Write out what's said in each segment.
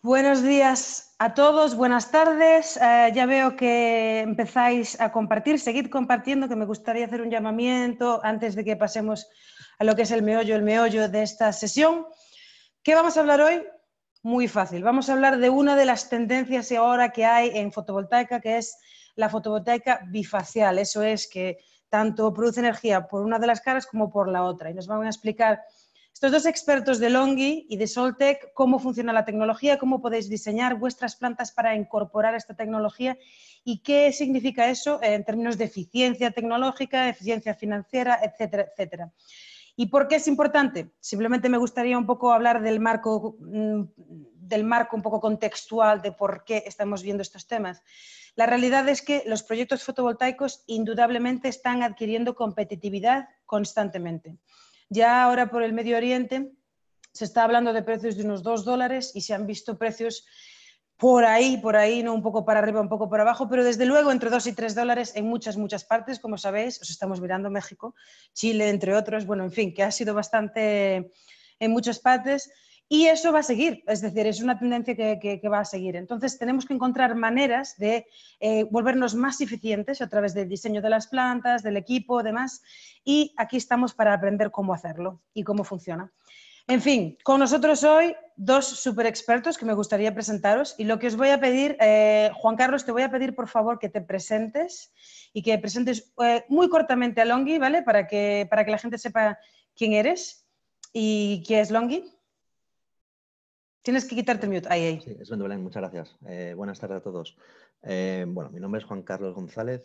Buenos días a todos, buenas tardes. Ya veo que empezáis a compartir, seguid compartiendo, que me gustaría hacer un llamamiento antes de que pasemos a lo que es el meollo de esta sesión. ¿Qué vamos a hablar hoy? Muy fácil. Vamos a hablar de una de las tendencias ahora que hay en fotovoltaica, que es la fotovoltaica bifacial. Eso es que tanto produce energía por una de las caras como por la otra. Y nos van a explicar estos dos expertos de Longi y de Soltec cómo funciona la tecnología, cómo podéis diseñar vuestras plantas para incorporar esta tecnología y qué significa eso en términos de eficiencia tecnológica, eficiencia financiera, etcétera, etcétera. ¿Y por qué es importante? Simplemente me gustaría un poco hablar del marco un poco contextual de por qué estamos viendo estos temas. La realidad es que los proyectos fotovoltaicos indudablemente están adquiriendo competitividad constantemente. Ya ahora por el Medio Oriente se está hablando de precios de unos $2 y se han visto precios por ahí, ¿no? Un poco para arriba, un poco para abajo, pero desde luego entre $2 y $3 en muchas partes, como sabéis, os estamos mirando México, Chile, entre otros, bueno, en fin, que ha sido bastante en muchas partes y eso va a seguir, es decir, es una tendencia que va a seguir. Entonces tenemos que encontrar maneras de volvernos más eficientes a través del diseño de las plantas, del equipo, demás, y aquí estamos para aprender cómo hacerlo y cómo funciona. En fin, con nosotros hoy dos super expertos que me gustaría presentaros y lo que os voy a pedir, Juan Carlos, te voy a pedir por favor que te presentes y que presentes muy cortamente a Longi, ¿vale? Para que la gente sepa quién eres y qué es Longi. Tienes que quitarte mute. Ahí. Sí, es Belén, muchas gracias. Buenas tardes a todos. Bueno, mi nombre es Juan Carlos González,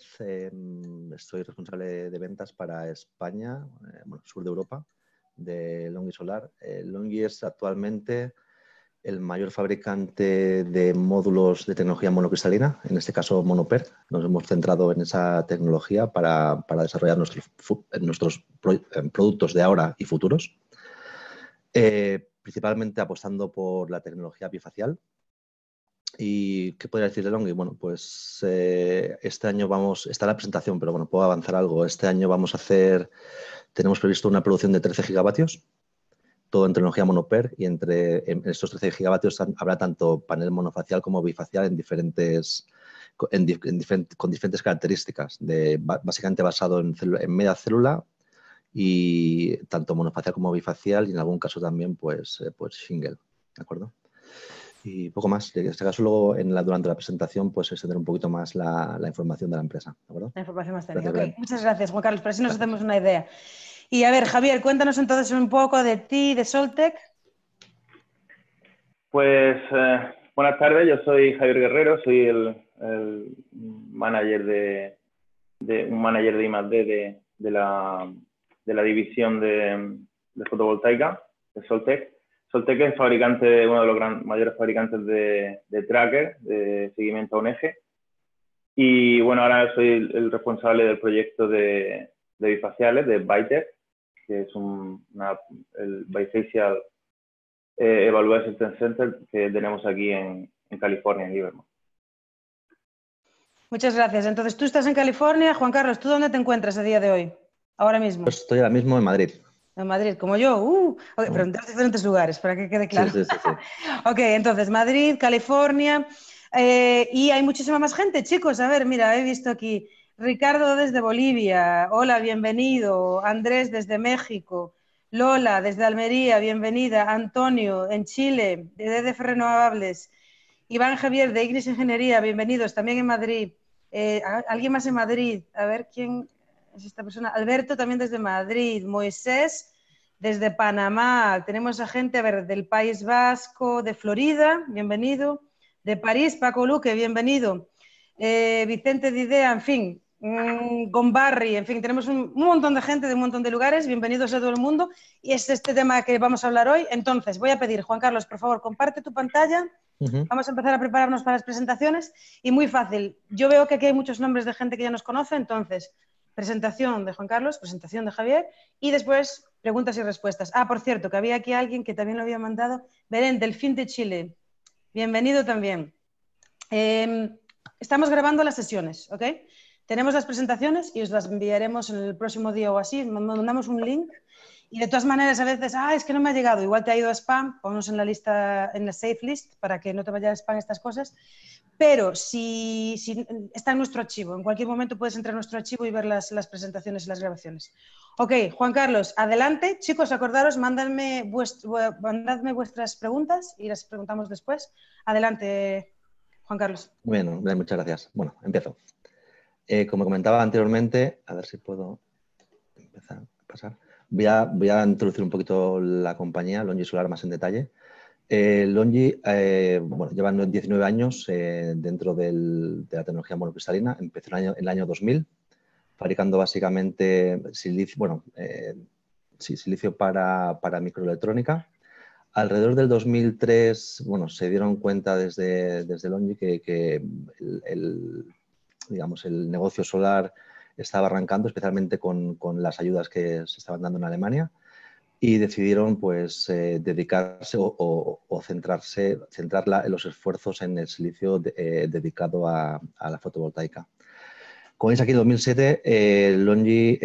soy responsable de ventas para España, sur de Europa, de Longi Solar. Longi es actualmente el mayor fabricante de módulos de tecnología monocristalina, en este caso Monoper. Nos hemos centrado en esa tecnología para desarrollar nuestros productos de ahora y futuros. Principalmente apostando por la tecnología bifacial. ¿Y qué podría decir de Longi? Bueno, pues este año está la presentación, pero bueno, puedo avanzar algo. Este año tenemos previsto una producción de 13 gigavatios, todo en tecnología Monoper, y en estos 13 gigavatios habrá tanto panel monofacial como bifacial con diferentes características, básicamente basado en media célula, y tanto monofacial como bifacial, y en algún caso también pues shingle, ¿de acuerdo? Y poco más. En este caso luego durante la presentación pues extender un poquito más la información de la empresa, ¿de acuerdo? La información más técnica. Gracias, Ok, muchas gracias Juan Carlos, pero así nos gracias. hacemos una idea. Y a ver, Javier, cuéntanos entonces un poco de ti, de Soltec. Pues buenas tardes, yo soy Javier Guerrero, soy el manager de I+D de la división de fotovoltaica de Soltec. Soltec es uno de los mayores fabricantes de tracker, de seguimiento a un eje. Y bueno, ahora soy el responsable del proyecto de bifaciales, de Bitec, que es el Bifacial Evaluation Center que tenemos aquí en California, en Livermore. Muchas gracias. Entonces, tú estás en California. Juan Carlos, ¿tú dónde te encuentras a día de hoy? Ahora mismo. Estoy ahora mismo en Madrid. En Madrid, como yo. Okay, pero en diferentes lugares, para que quede claro. Sí. Ok, entonces, Madrid, California. Y hay muchísima más gente, chicos. A ver, mira, he visto aquí Ricardo desde Bolivia. Hola, bienvenido. Andrés desde México. Lola desde Almería, bienvenida. Antonio en Chile, de EDF Renovables. Iván Javier de Ignis Ingeniería, bienvenidos, también en Madrid. ¿Alguien más en Madrid? A ver quién es esta persona. Alberto también desde Madrid. Moisés desde Panamá. Tenemos a gente, a ver, del País Vasco, de Florida, bienvenido. De París, Paco Luque, bienvenido. Vicente Didea, en fin. Gombarri, en fin, tenemos un montón de gente de un montón de lugares. Bienvenidos a todo el mundo. Y es este tema que vamos a hablar hoy. Entonces, voy a pedir, Juan Carlos, por favor, comparte tu pantalla. Vamos a empezar a prepararnos para las presentaciones y muy fácil. Yo veo que aquí hay muchos nombres de gente que ya nos conoce, entonces, presentación de Juan Carlos, presentación de Javier y después preguntas y respuestas. Ah, por cierto, que había aquí alguien que también lo había mandado. Belén, Delfín de Chile. Bienvenido también. Estamos grabando las sesiones, ¿ok? Tenemos las presentaciones y os las enviaremos en el próximo día o así. Mandamos un link Y de todas maneras, a veces, es que no me ha llegado, igual te ha ido a spam, ponnos en la lista, en la safe list, para que no te vaya a spam estas cosas. Pero si está en nuestro archivo, en cualquier momento puedes entrar a nuestro archivo y ver las presentaciones y las grabaciones. Ok, Juan Carlos, adelante. Chicos, acordaros, mandadme vuestras preguntas y las preguntamos después. Adelante, Juan Carlos. Bueno, muchas gracias. Bueno, empiezo. Como comentaba anteriormente, a ver si puedo empezar a pasar. Voy a introducir un poquito la compañía, Longi Solar, más en detalle. Longi bueno, lleva 19 años dentro de la tecnología monocristalina. Empezó en el año 2000, fabricando básicamente silicio, bueno, silicio para microelectrónica. Alrededor del 2003, bueno, se dieron cuenta desde Longi que digamos, el negocio solar estaba arrancando, especialmente con las ayudas que se estaban dando en Alemania, y decidieron pues dedicarse o centrar los esfuerzos en el silicio dedicado a la fotovoltaica. Como veis aquí en 2007, Longi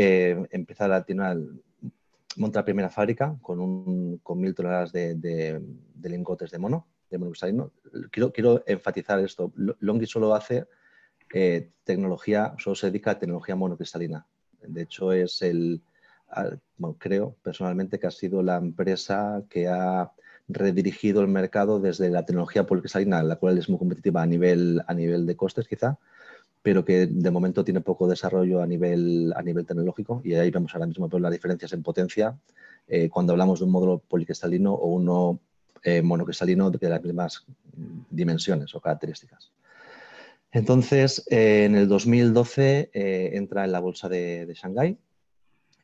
monta la primera fábrica con 1.000 toneladas de lingotes de monocristalino. Quiero enfatizar esto. Longi solo hace solo se dedica a tecnología monocristalina. De hecho, bueno, creo personalmente que ha sido la empresa que ha redirigido el mercado desde la tecnología policristalina, la cual es muy competitiva a nivel de costes quizá, pero que de momento tiene poco desarrollo a nivel tecnológico, y ahí vemos ahora mismo las diferencias en potencia cuando hablamos de un módulo policristalino o uno monocristalino de las mismas dimensiones o características. Entonces, en el 2012 entra en la bolsa de Shanghái.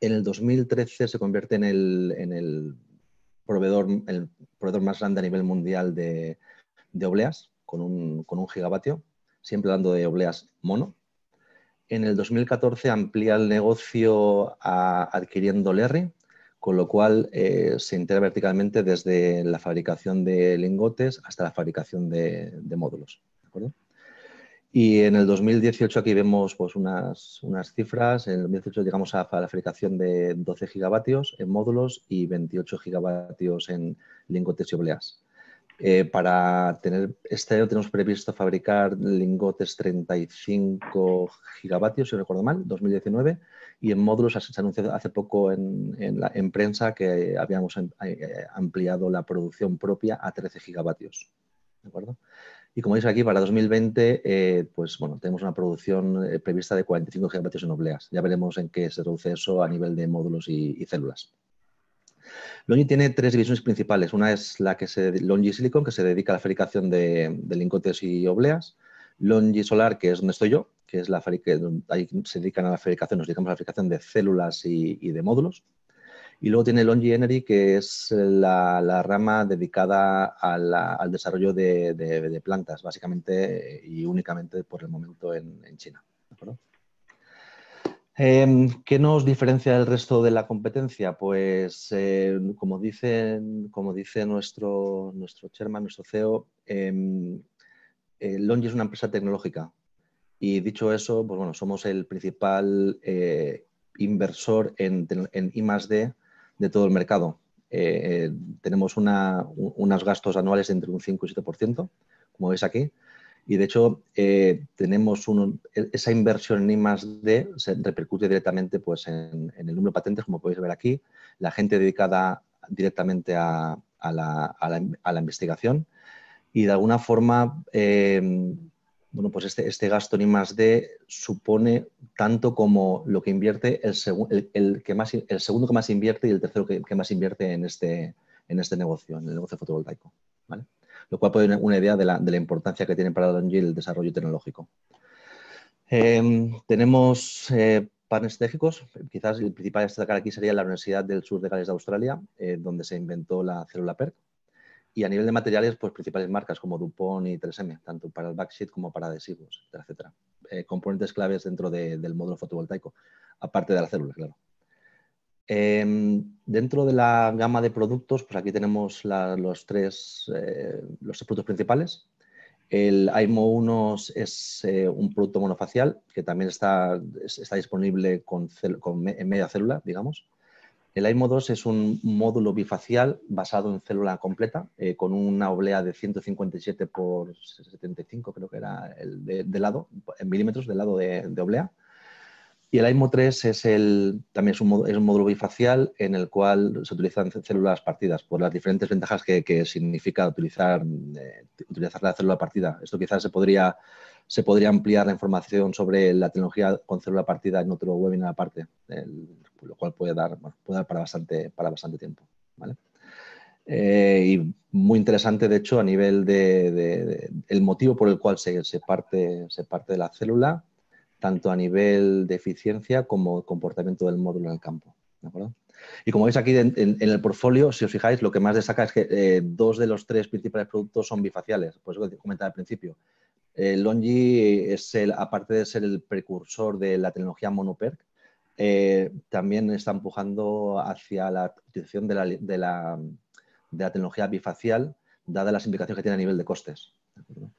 En el 2013 se convierte en el proveedor más grande a nivel mundial de obleas, con un gigavatio, siempre hablando de obleas mono. En el 2014 amplía el negocio adquiriendo Lerry, con lo cual se integra verticalmente desde la fabricación de lingotes hasta la fabricación de módulos. ¿De acuerdo? Y en el 2018 aquí vemos pues, unas cifras. En el 2018 llegamos a la fabricación de 12 gigavatios en módulos y 28 gigavatios en lingotes y obleas. Para tener este año tenemos previsto fabricar lingotes 35 gigavatios, si no recuerdo mal, 2019, y en módulos se anunció hace poco en prensa que habíamos ampliado la producción propia a 13 gigavatios. ¿De acuerdo? Y como veis aquí, para 2020, pues bueno, tenemos una producción prevista de 45 gigavatios en obleas. Ya veremos en qué se reduce eso a nivel de módulos y células. Longi tiene tres divisiones principales. Una es la que Longi Silicon, que se dedica a la fabricación de lingotes y obleas. Longi Solar, que es donde estoy yo, que es ahí se dedican a la fabricación, nos dedicamos a la fabricación de células y de módulos. Y luego tiene Longi Energy, que es la rama dedicada al desarrollo de plantas, básicamente y únicamente por el momento en China. ¿De acuerdo? ¿Qué nos diferencia del resto de la competencia? Pues, como dice nuestro chairman, nuestro CEO, Longi es una empresa tecnológica. Y dicho eso, pues bueno, somos el principal inversor en I+D de todo el mercado. Tenemos unos gastos anuales entre un 5 y 7%, como veis aquí. Y de hecho, tenemos esa inversión en I+D se repercute directamente pues, en el número de patentes, como podéis ver aquí, la gente dedicada directamente a la investigación. Y de alguna forma, bueno, pues este gasto en I+D supone tanto como lo que invierte el segundo que más invierte y el tercero que más invierte en este negocio, en el negocio fotovoltaico. ¿Vale? Lo cual puede dar una idea de la importancia que tiene para Longi el desarrollo tecnológico. Tenemos partners estratégicos. Quizás el principal a destacar aquí sería la Universidad del Sur de Gales de Australia, donde se inventó la célula PERC. Y a nivel de materiales, pues principales marcas como DuPont y 3M, tanto para el backsheet como para adhesivos, etcétera. Componentes claves dentro del módulo fotovoltaico, aparte de la célula, claro. Dentro de la gama de productos, pues aquí tenemos los tres productos principales. El AIMO 1 es un producto monofacial que también está disponible en media célula, digamos. El AIMO 2 es un módulo bifacial basado en célula completa, con una oblea de 157 por 75, creo que era el de lado, en milímetros de lado de oblea. Y el AIMO 3 también es un módulo bifacial en el cual se utilizan células partidas, por las diferentes ventajas que significa utilizar la célula partida. Esto quizás se podría ampliar la información sobre la tecnología con célula partida en otro webinar aparte, lo cual puede dar para bastante tiempo, ¿vale? Y muy interesante, de hecho, a nivel el motivo por el cual se parte de la célula, tanto a nivel de eficiencia como comportamiento del módulo en el campo, ¿de acuerdo? Y como veis aquí en el portfolio, si os fijáis, lo que más destaca es que 2 de los 3 principales productos son bifaciales, por eso que comentaba al principio. Longi aparte de ser el precursor de la tecnología monoPERC, también está empujando hacia la utilización de la tecnología bifacial, dadas las implicaciones que tiene a nivel de costes, ¿de acuerdo?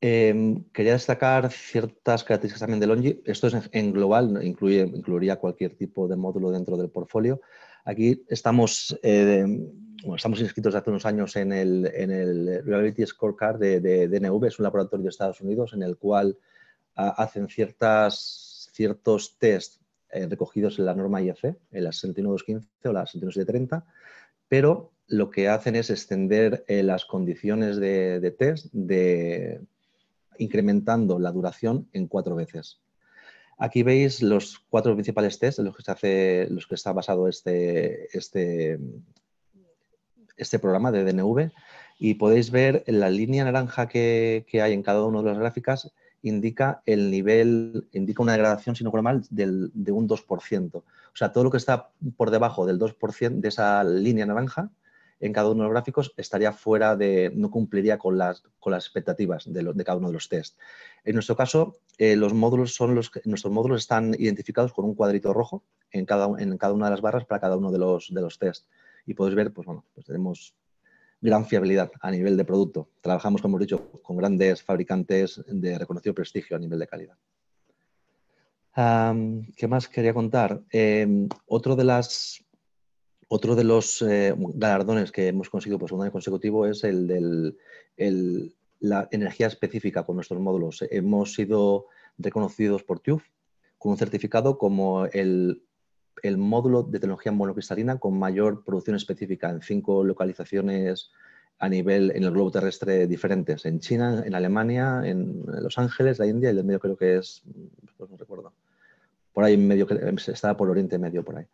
Quería destacar ciertas características también de Longi. Esto es en global, incluiría cualquier tipo de módulo dentro del portfolio. Aquí estamos inscritos hace unos años en el Reliability Scorecard de DNV, es un laboratorio de Estados Unidos en el cual hacen ciertos test recogidos en la norma IEC, en la 61215 o la 61730, pero lo que hacen es extender las condiciones de test incrementando la duración en 4 veces. Aquí veis los 4 principales tests en los que está basado este programa de DNV, y podéis ver en la línea naranja que hay en cada una de las gráficas indica una degradación sinocromal de un 2%. O sea, todo lo que está por debajo del 2% de esa línea naranja en cada uno de los gráficos estaría no cumpliría con las expectativas de cada uno de los tests. En nuestro caso, nuestros módulos están identificados con un cuadrito rojo en cada una de las barras para cada uno de los tests. Y podéis ver, pues tenemos gran fiabilidad a nivel de producto. Trabajamos, como hemos dicho, con grandes fabricantes de reconocido prestigio a nivel de calidad. ¿Qué más quería contar? Otro de los galardones que hemos conseguido por segundo año consecutivo es la energía específica con nuestros módulos. Hemos sido reconocidos por TÜV con un certificado como el módulo de tecnología monocristalina con mayor producción específica en 5 localizaciones en el globo terrestre diferentes, en China, en Alemania, en Los Ángeles, la India, y el medio creo que es, pues no recuerdo, por ahí en medio, está por Oriente Medio, por ahí.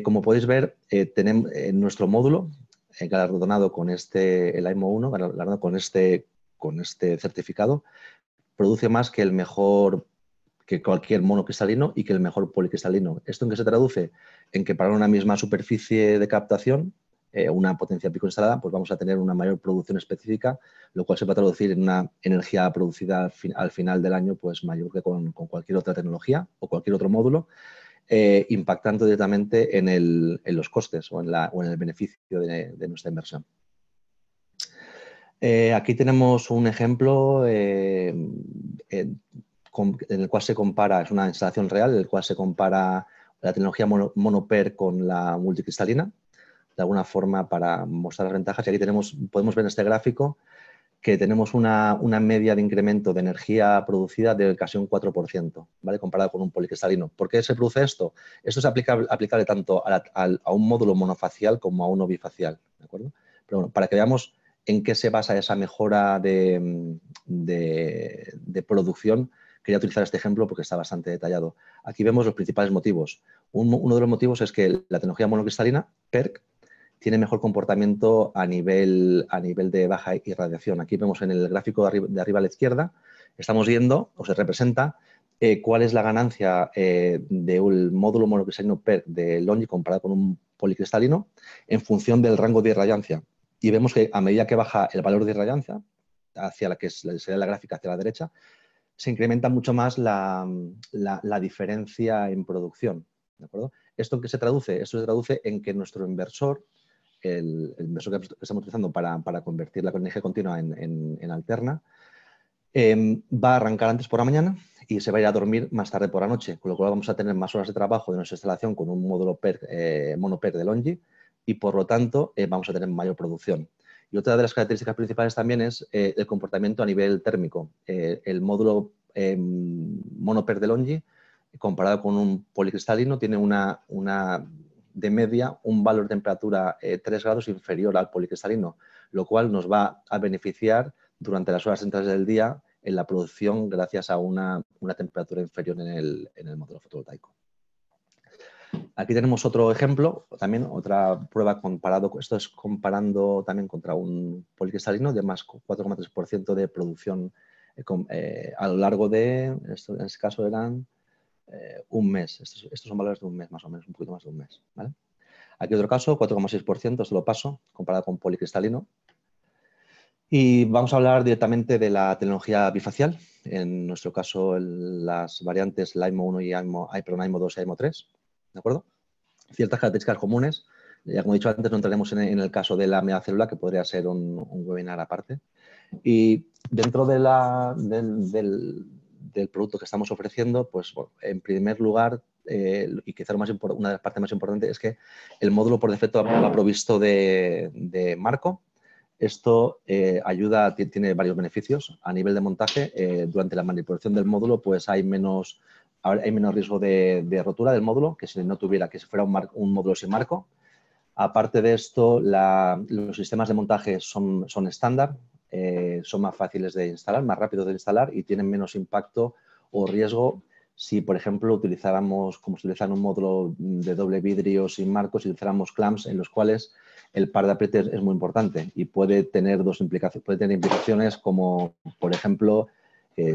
Como podéis ver, tenemos nuestro módulo galardonado con el AIMO 1, galardonado con este certificado, produce más que cualquier monocristalino y que el mejor policristalino. ¿Esto en qué se traduce? En que para una misma superficie de captación, una potencia pico instalada, pues vamos a tener una mayor producción específica, lo cual se va a traducir en una energía producida al final del año pues mayor que con cualquier otra tecnología o cualquier otro módulo, impactando directamente en los costes o en el beneficio de nuestra inversión. Aquí tenemos un ejemplo en el cual se compara, es una instalación real, en el cual se compara la tecnología monoPER con la multicristalina, de alguna forma para mostrar las ventajas. Y aquí podemos ver en este gráfico que tenemos una media de incremento de energía producida de casi un 4%, ¿vale? Comparado con un policristalino. ¿Por qué se produce esto? Esto es aplicable tanto a un módulo monofacial como a uno bifacial, ¿de acuerdo? Pero bueno, para que veamos en qué se basa esa mejora de producción, quería utilizar este ejemplo porque está bastante detallado. Aquí vemos los principales motivos. Uno de los motivos es que la tecnología monocristalina, PERC, tiene mejor comportamiento a nivel de baja irradiación. Aquí vemos en el gráfico de arriba a la izquierda, estamos viendo, o se representa, cuál es la ganancia de un módulo monocristalino PERC de Longi comparado con un policristalino en función del rango de irradiancia. Y vemos que a medida que baja el valor de irradiancia, hacia la que sería la gráfica hacia la derecha, se incrementa mucho más la diferencia en producción, ¿de acuerdo? ¿Esto en qué se traduce? Esto se traduce en que nuestro inversor, el inversor que estamos utilizando para convertir la energía continua en alterna, Va a arrancar antes por la mañana y se va a ir a dormir más tarde por la noche, con lo cual vamos a tener más horas de trabajo de nuestra instalación con un módulo mono-PERC de LONGi y, por lo tanto, vamos a tener mayor producción. Y otra de las características principales también es el comportamiento a nivel térmico. El módulo mono-PERC de LONGi, comparado con un policristalino, tiene de media un valor de temperatura 3 grados inferior al policristalino, lo cual nos va a beneficiar durante las horas centrales del día en la producción gracias a una temperatura inferior en el módulo fotovoltaico. Aquí tenemos otro ejemplo, también otra prueba comparado, esto es comparando también contra un policristalino de más 4,3% de producción a lo largo de, en este caso eran un mes. Estos son valores de un mes más o menos, un poquito más de un mes, ¿vale? Aquí otro caso, 4,6%, esto lo paso, comparado con policristalino. Y vamos a hablar directamente de la tecnología bifacial, en nuestro caso las variantes LIMO 1 y IMO 2 y IMO 3, ¿de acuerdo? Ciertas características comunes, ya como he dicho antes, no entraremos en el caso de la megacélula, que podría ser un webinar aparte. Y dentro de del producto que estamos ofreciendo, pues bueno, en primer lugar, y quizá una de las partes más importantes es que el módulo por defecto va provisto de marco. Esto ayuda, tiene varios beneficios. A nivel de montaje, durante la manipulación del módulo, pues hay menos riesgo de rotura del módulo que si no tuviera, que si fuera un módulo sin marco. Aparte de esto, los sistemas de montaje son estándar, son más fáciles de instalar, más rápidos de instalar y tienen menos impacto o riesgo si, por ejemplo, utilizáramos, como se utiliza en un módulo de doble vidrio sin marco, si utilizáramos clamps en los cuales el par de apriete es muy importante y puede tener implicaciones como, por ejemplo,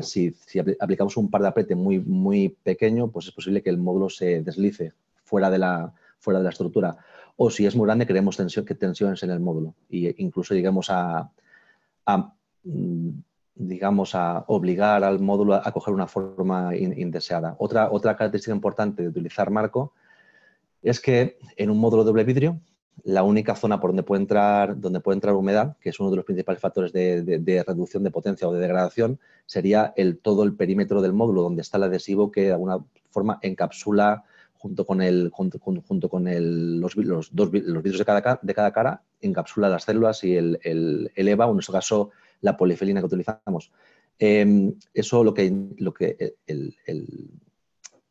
si aplicamos un par de apriete muy pequeño, pues es posible que el módulo se deslice fuera de la estructura. O si es muy grande, creemos tensiones en el módulo e incluso digamos a obligar al módulo a coger una forma indeseada. Otra característica importante de utilizar marco es que en un módulo doble vidrio, la única zona por donde puede entrar humedad, que es uno de los principales factores de reducción de potencia o de degradación, sería todo el perímetro del módulo, donde está el adhesivo que de alguna forma encapsula junto con los vidrios de cada cara, encapsula las células y el EVA, o en nuestro caso la polifilina que utilizamos. Eso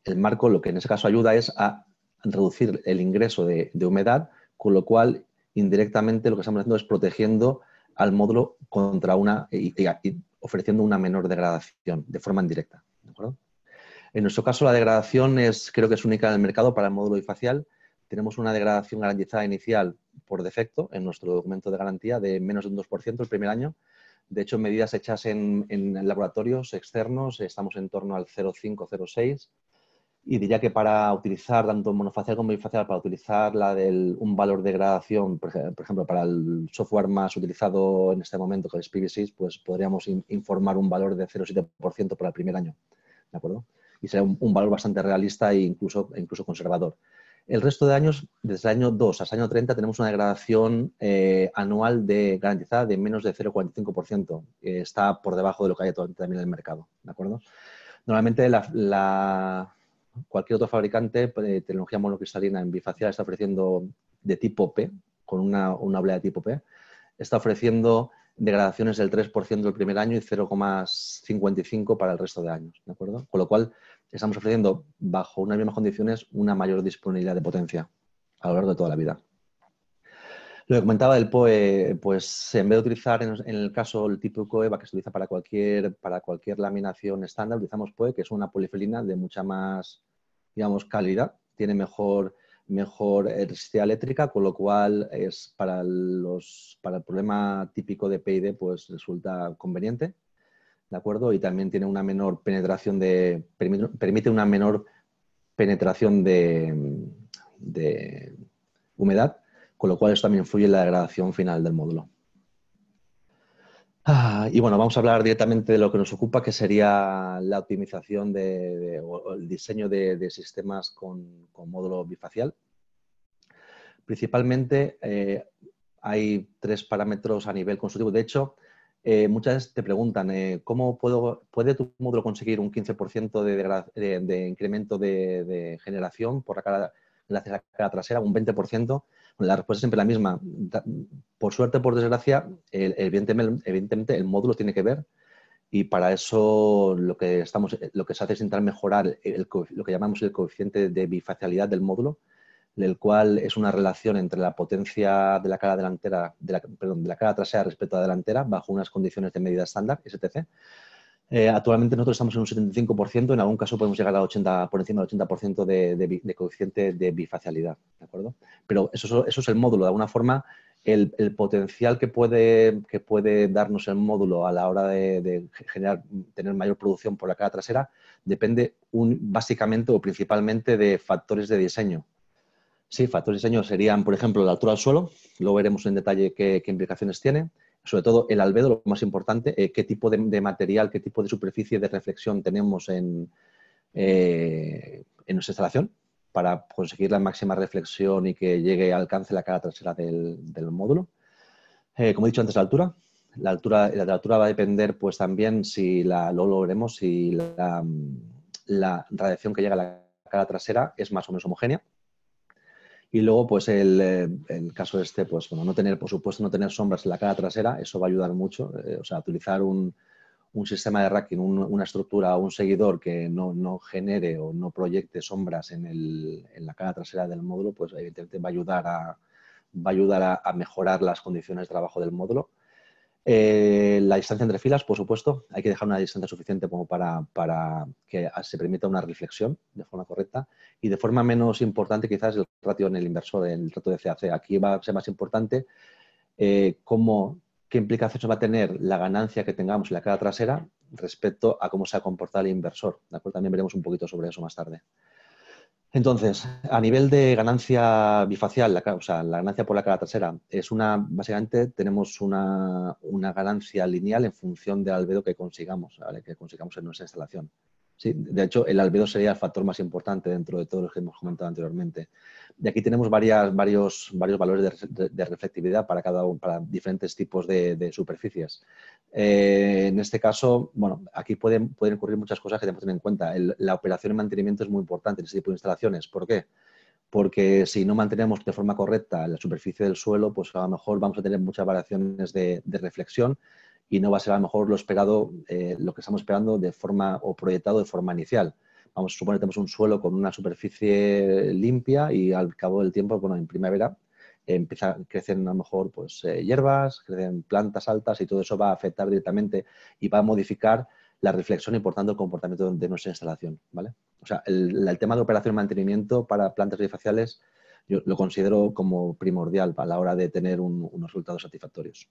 el marco lo que en ese caso ayuda es a reducir el ingreso de humedad, con lo cual indirectamente lo que estamos haciendo es protegiendo al módulo contra y ofreciendo una menor degradación de forma indirecta, ¿de acuerdo? En nuestro caso, la degradación creo que es única en el mercado para el módulo bifacial. Tenemos una degradación garantizada inicial por defecto en nuestro documento de garantía de menos de un 2% el primer año. De hecho, en medidas hechas en laboratorios externos estamos en torno al 0,5, 0,6. Y diría que para utilizar tanto monofacial como bifacial, para utilizar un valor de degradación, por ejemplo, para el software más utilizado en este momento, que es PV6, pues podríamos informar un valor de 0,7% para el primer año, ¿de acuerdo? Y sería un valor bastante realista e incluso conservador. El resto de años, desde el año 2 hasta el año 30, tenemos una degradación anual garantizada de menos de 0,45%. Está por debajo de lo que hay también en el mercado, ¿de acuerdo? Normalmente cualquier otro fabricante de tecnología monocristalina en bifacial está ofreciendo de tipo P, con una oblea de tipo P, está ofreciendo degradaciones del 3% el primer año y 0,55% para el resto de años, ¿de acuerdo? Con lo cual, estamos ofreciendo, bajo unas mismas condiciones, una mayor disponibilidad de potencia a lo largo de toda la vida. Lo que comentaba del POE, pues en vez de utilizar en el caso el tipo EVA que se utiliza para cualquier laminación estándar, utilizamos POE, que es una polifilina de mucha más, digamos, calidad, tiene mejor resistividad eléctrica, con lo cual es para el problema típico de PID, pues resulta conveniente, ¿de acuerdo? Y también tiene una menor penetración permite una menor penetración de humedad, con lo cual esto también influye en la degradación final del módulo. Y bueno, vamos a hablar directamente de lo que nos ocupa, que sería la optimización o el diseño de sistemas con módulo bifacial. Principalmente hay 3 parámetros a nivel constructivo. De hecho, muchas veces te preguntan ¿cómo puede tu módulo conseguir un 15% de incremento de generación gracias a la cara trasera, un 20%? La respuesta es siempre la misma. Por suerte o por desgracia, evidentemente el módulo tiene que ver, y para eso lo que se hace es intentar mejorar lo que llamamos el coeficiente de bifacialidad del módulo, el cual es una relación entre la potencia de la cara delantera, de la cara trasera respecto a la delantera, bajo unas condiciones de medida estándar, STC. Actualmente nosotros estamos en un 75%, en algún caso podemos llegar a 80, por encima del 80% de coeficiente de bifacialidad, ¿de acuerdo? Pero eso es el módulo. De alguna forma, el potencial que puede darnos el módulo a la hora de tener mayor producción por la cara trasera depende básicamente o principalmente de factores de diseño. Sí, factores de diseño serían, por ejemplo, la altura del suelo. Luego veremos en detalle qué implicaciones tiene. Sobre todo el albedo, lo más importante, qué tipo de material, qué tipo de superficie de reflexión tenemos en nuestra instalación para conseguir la máxima reflexión y que llegue alcance la cara trasera del módulo. Como he dicho antes, la altura. La altura va a depender, pues también, lo veremos, si la radiación que llega a la cara trasera es más o menos homogénea. Y luego, pues el caso pues bueno, por supuesto, no tener sombras en la cara trasera, eso va a ayudar mucho. O sea, utilizar un sistema de racking, una estructura o un seguidor que no genere o no proyecte sombras en la cara trasera del módulo, pues evidentemente va a ayudar a mejorar las condiciones de trabajo del módulo. La distancia entre filas, por supuesto, hay que dejar una distancia suficiente como para que se permita una reflexión de forma correcta, y de forma menos importante quizás el ratio en el inversor, el ratio de CAC. Aquí va a ser más importante qué implicaciones va a tener la ganancia que tengamos en la cara trasera respecto a cómo se ha comportado el inversor, ¿de acuerdo? También veremos un poquito sobre eso más tarde. Entonces, a nivel de ganancia bifacial, la ganancia por la cara trasera, básicamente tenemos una ganancia lineal en función del albedo que consigamos, ¿vale? Que consigamos en nuestra instalación. Sí, de hecho, el albedo sería el factor más importante dentro de todos los que hemos comentado anteriormente. Y aquí tenemos varios valores de reflectividad para diferentes tipos de superficies. En este caso, bueno, aquí pueden ocurrir muchas cosas que tenemos que tener en cuenta. La operación y mantenimiento es muy importante en este tipo de instalaciones. ¿Por qué? Porque si no mantenemos de forma correcta la superficie del suelo, pues a lo mejor vamos a tener muchas variaciones de reflexión y no va a ser a lo mejor lo esperado, lo que estamos esperando o proyectado de forma inicial. Vamos a suponer que tenemos un suelo con una superficie limpia y al cabo del tiempo, bueno, en primavera, crecen a lo mejor pues, hierbas, crecen plantas altas y todo eso va a afectar directamente y va a modificar la reflexión y por tanto el comportamiento de nuestra instalación, ¿vale? O sea, el tema de operación y mantenimiento para plantas bifaciales yo lo considero como primordial a la hora de tener unos resultados satisfactorios.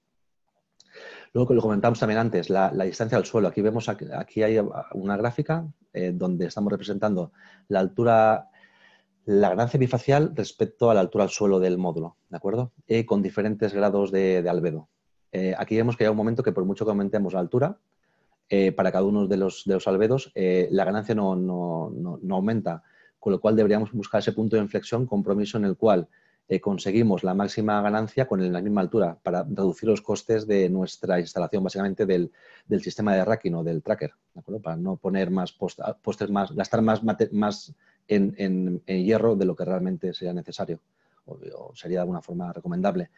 Luego, que lo comentamos también antes, la distancia al suelo. Aquí vemos, aquí hay una gráfica donde estamos representando la altura, la ganancia bifacial respecto a la altura al suelo del módulo, ¿de acuerdo? Con diferentes grados de albedo. Aquí vemos que hay un momento que por mucho que aumentemos la altura, para cada uno de los albedos, la ganancia no aumenta, con lo cual deberíamos buscar ese punto de inflexión, compromiso en el cual conseguimos la máxima ganancia con la misma altura para reducir los costes de nuestra instalación, básicamente del sistema de racking o del tracker, ¿de acuerdo? Para no poner más postes, gastar más en hierro de lo que realmente sería necesario o sería de alguna forma recomendable.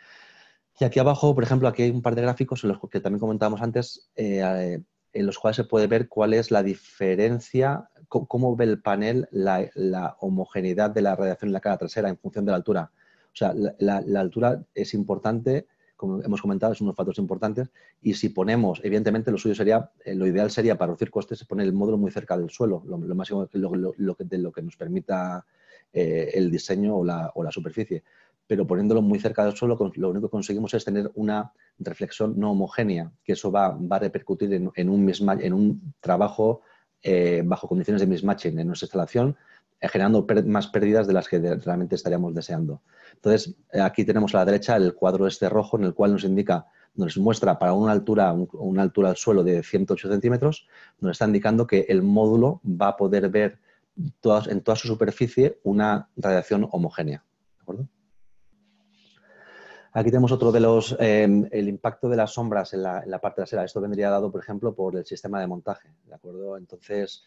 Y aquí abajo, por ejemplo, aquí hay un par de gráficos en los que también comentábamos antes, en los cuales se puede ver cuál es la diferencia, cómo ve el panel la homogeneidad de la radiación en la cara trasera en función de la altura. O sea, la altura es importante, como hemos comentado, es uno de los factores importantes, y si ponemos, evidentemente lo ideal sería para reducir costes poner el módulo muy cerca del suelo, lo máximo de lo que nos permita el diseño o la superficie. Pero poniéndolo muy cerca del suelo, lo único que conseguimos es tener una reflexión no homogénea, que eso va a repercutir en un trabajo bajo condiciones de mismatching en nuestra instalación, generando más pérdidas de las que realmente estaríamos deseando. Entonces, aquí tenemos a la derecha el cuadro este rojo en el cual nos muestra para una altura al suelo de 108 centímetros, nos está indicando que el módulo va a poder ver en toda su superficie una radiación homogénea. ¿De acuerdo? Aquí tenemos otro de los, el impacto de las sombras en la parte trasera. Esto vendría dado, por ejemplo, por el sistema de montaje, ¿de acuerdo? Entonces,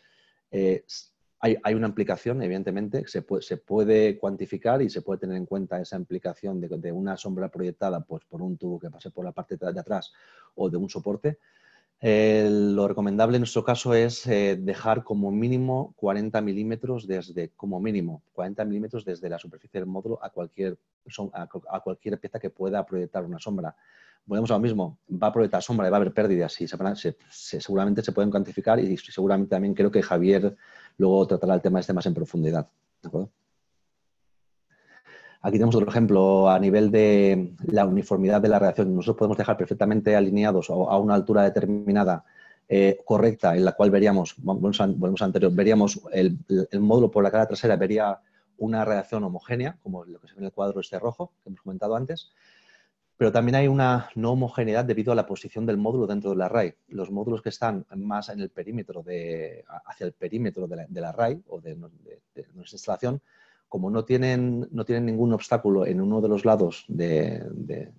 hay una implicación, evidentemente, se puede cuantificar y se puede tener en cuenta esa implicación de una sombra proyectada pues, por un tubo que pase por la parte de atrás o de un soporte. Lo recomendable en nuestro caso es dejar como mínimo 40 milímetros desde la superficie del módulo a cualquier pieza que pueda proyectar una sombra. Volvemos a lo mismo, va a proyectar sombra y va a haber pérdidas y seguramente se pueden cuantificar y seguramente también creo que Javier luego tratará el tema este más en profundidad. ¿De acuerdo? Aquí tenemos otro ejemplo a nivel de la uniformidad de la radiación. Nosotros podemos dejar perfectamente alineados a una altura determinada correcta, en la cual veríamos, volvemos a anterior, veríamos el módulo por la cara trasera, vería una radiación homogénea, como lo que se ve en el cuadro este rojo que hemos comentado antes, pero también hay una no homogeneidad debido a la posición del módulo dentro del array. Los módulos que están más en el perímetro hacia el perímetro del array o de nuestra instalación, como no tienen ningún obstáculo en uno de los lados, en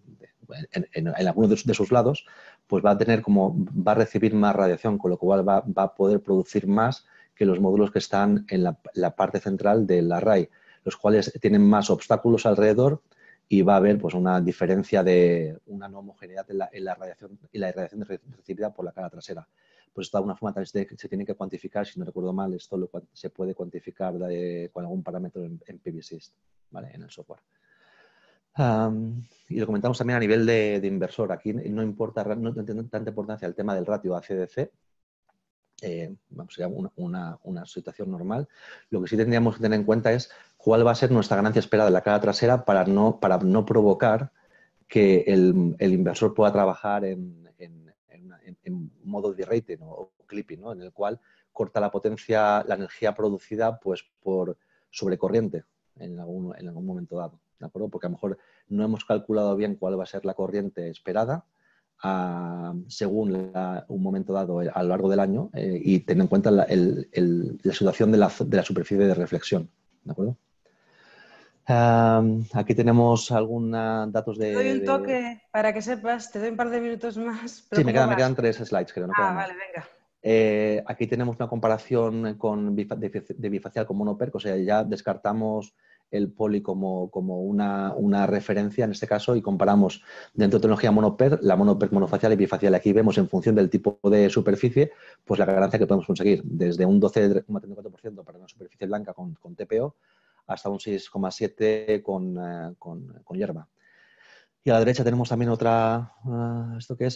alguno de sus lados, pues va a recibir más radiación, con lo cual va a poder producir más que los módulos que están en la parte central del array, los cuales tienen más obstáculos alrededor y va a haber pues, una diferencia de una no homogeneidad en la radiación y la irradiación recibida por la cara trasera. Pues de alguna forma también se tiene que cuantificar, si no recuerdo mal, esto se puede cuantificar con algún parámetro en PVSys, ¿vale? En el software. Y lo comentamos también a nivel de inversor. Aquí no tiene tanta importancia el tema del ratio ACDC. Sería una situación normal. Lo que sí tendríamos que tener en cuenta es cuál va a ser nuestra ganancia esperada de la cara trasera para no provocar que el inversor pueda trabajar en modo de-rating o clipping, ¿no? En el cual corta la potencia, la energía producida pues, por sobrecorriente en algún momento dado, ¿de acuerdo? Porque a lo mejor no hemos calculado bien cuál va a ser la corriente esperada según un momento dado a lo largo del año y tener en cuenta la situación de la superficie de reflexión, ¿de acuerdo? Aquí tenemos algunos datos de... Te doy un toque para que sepas, te doy un par de minutos más. Pero sí, me quedan 3 slides, creo. No quedan más. Vale, venga. Aquí tenemos una comparación de bifacial con monoperc, o sea, ya descartamos el poli como una referencia en este caso y comparamos dentro de tecnología monoperc, la monoperc monofacial y bifacial. Aquí vemos en función del tipo de superficie, pues la ganancia que podemos conseguir, desde un 12,34% para una superficie blanca con TPO hasta un 6,7% con hierba. Y a la derecha tenemos también otra,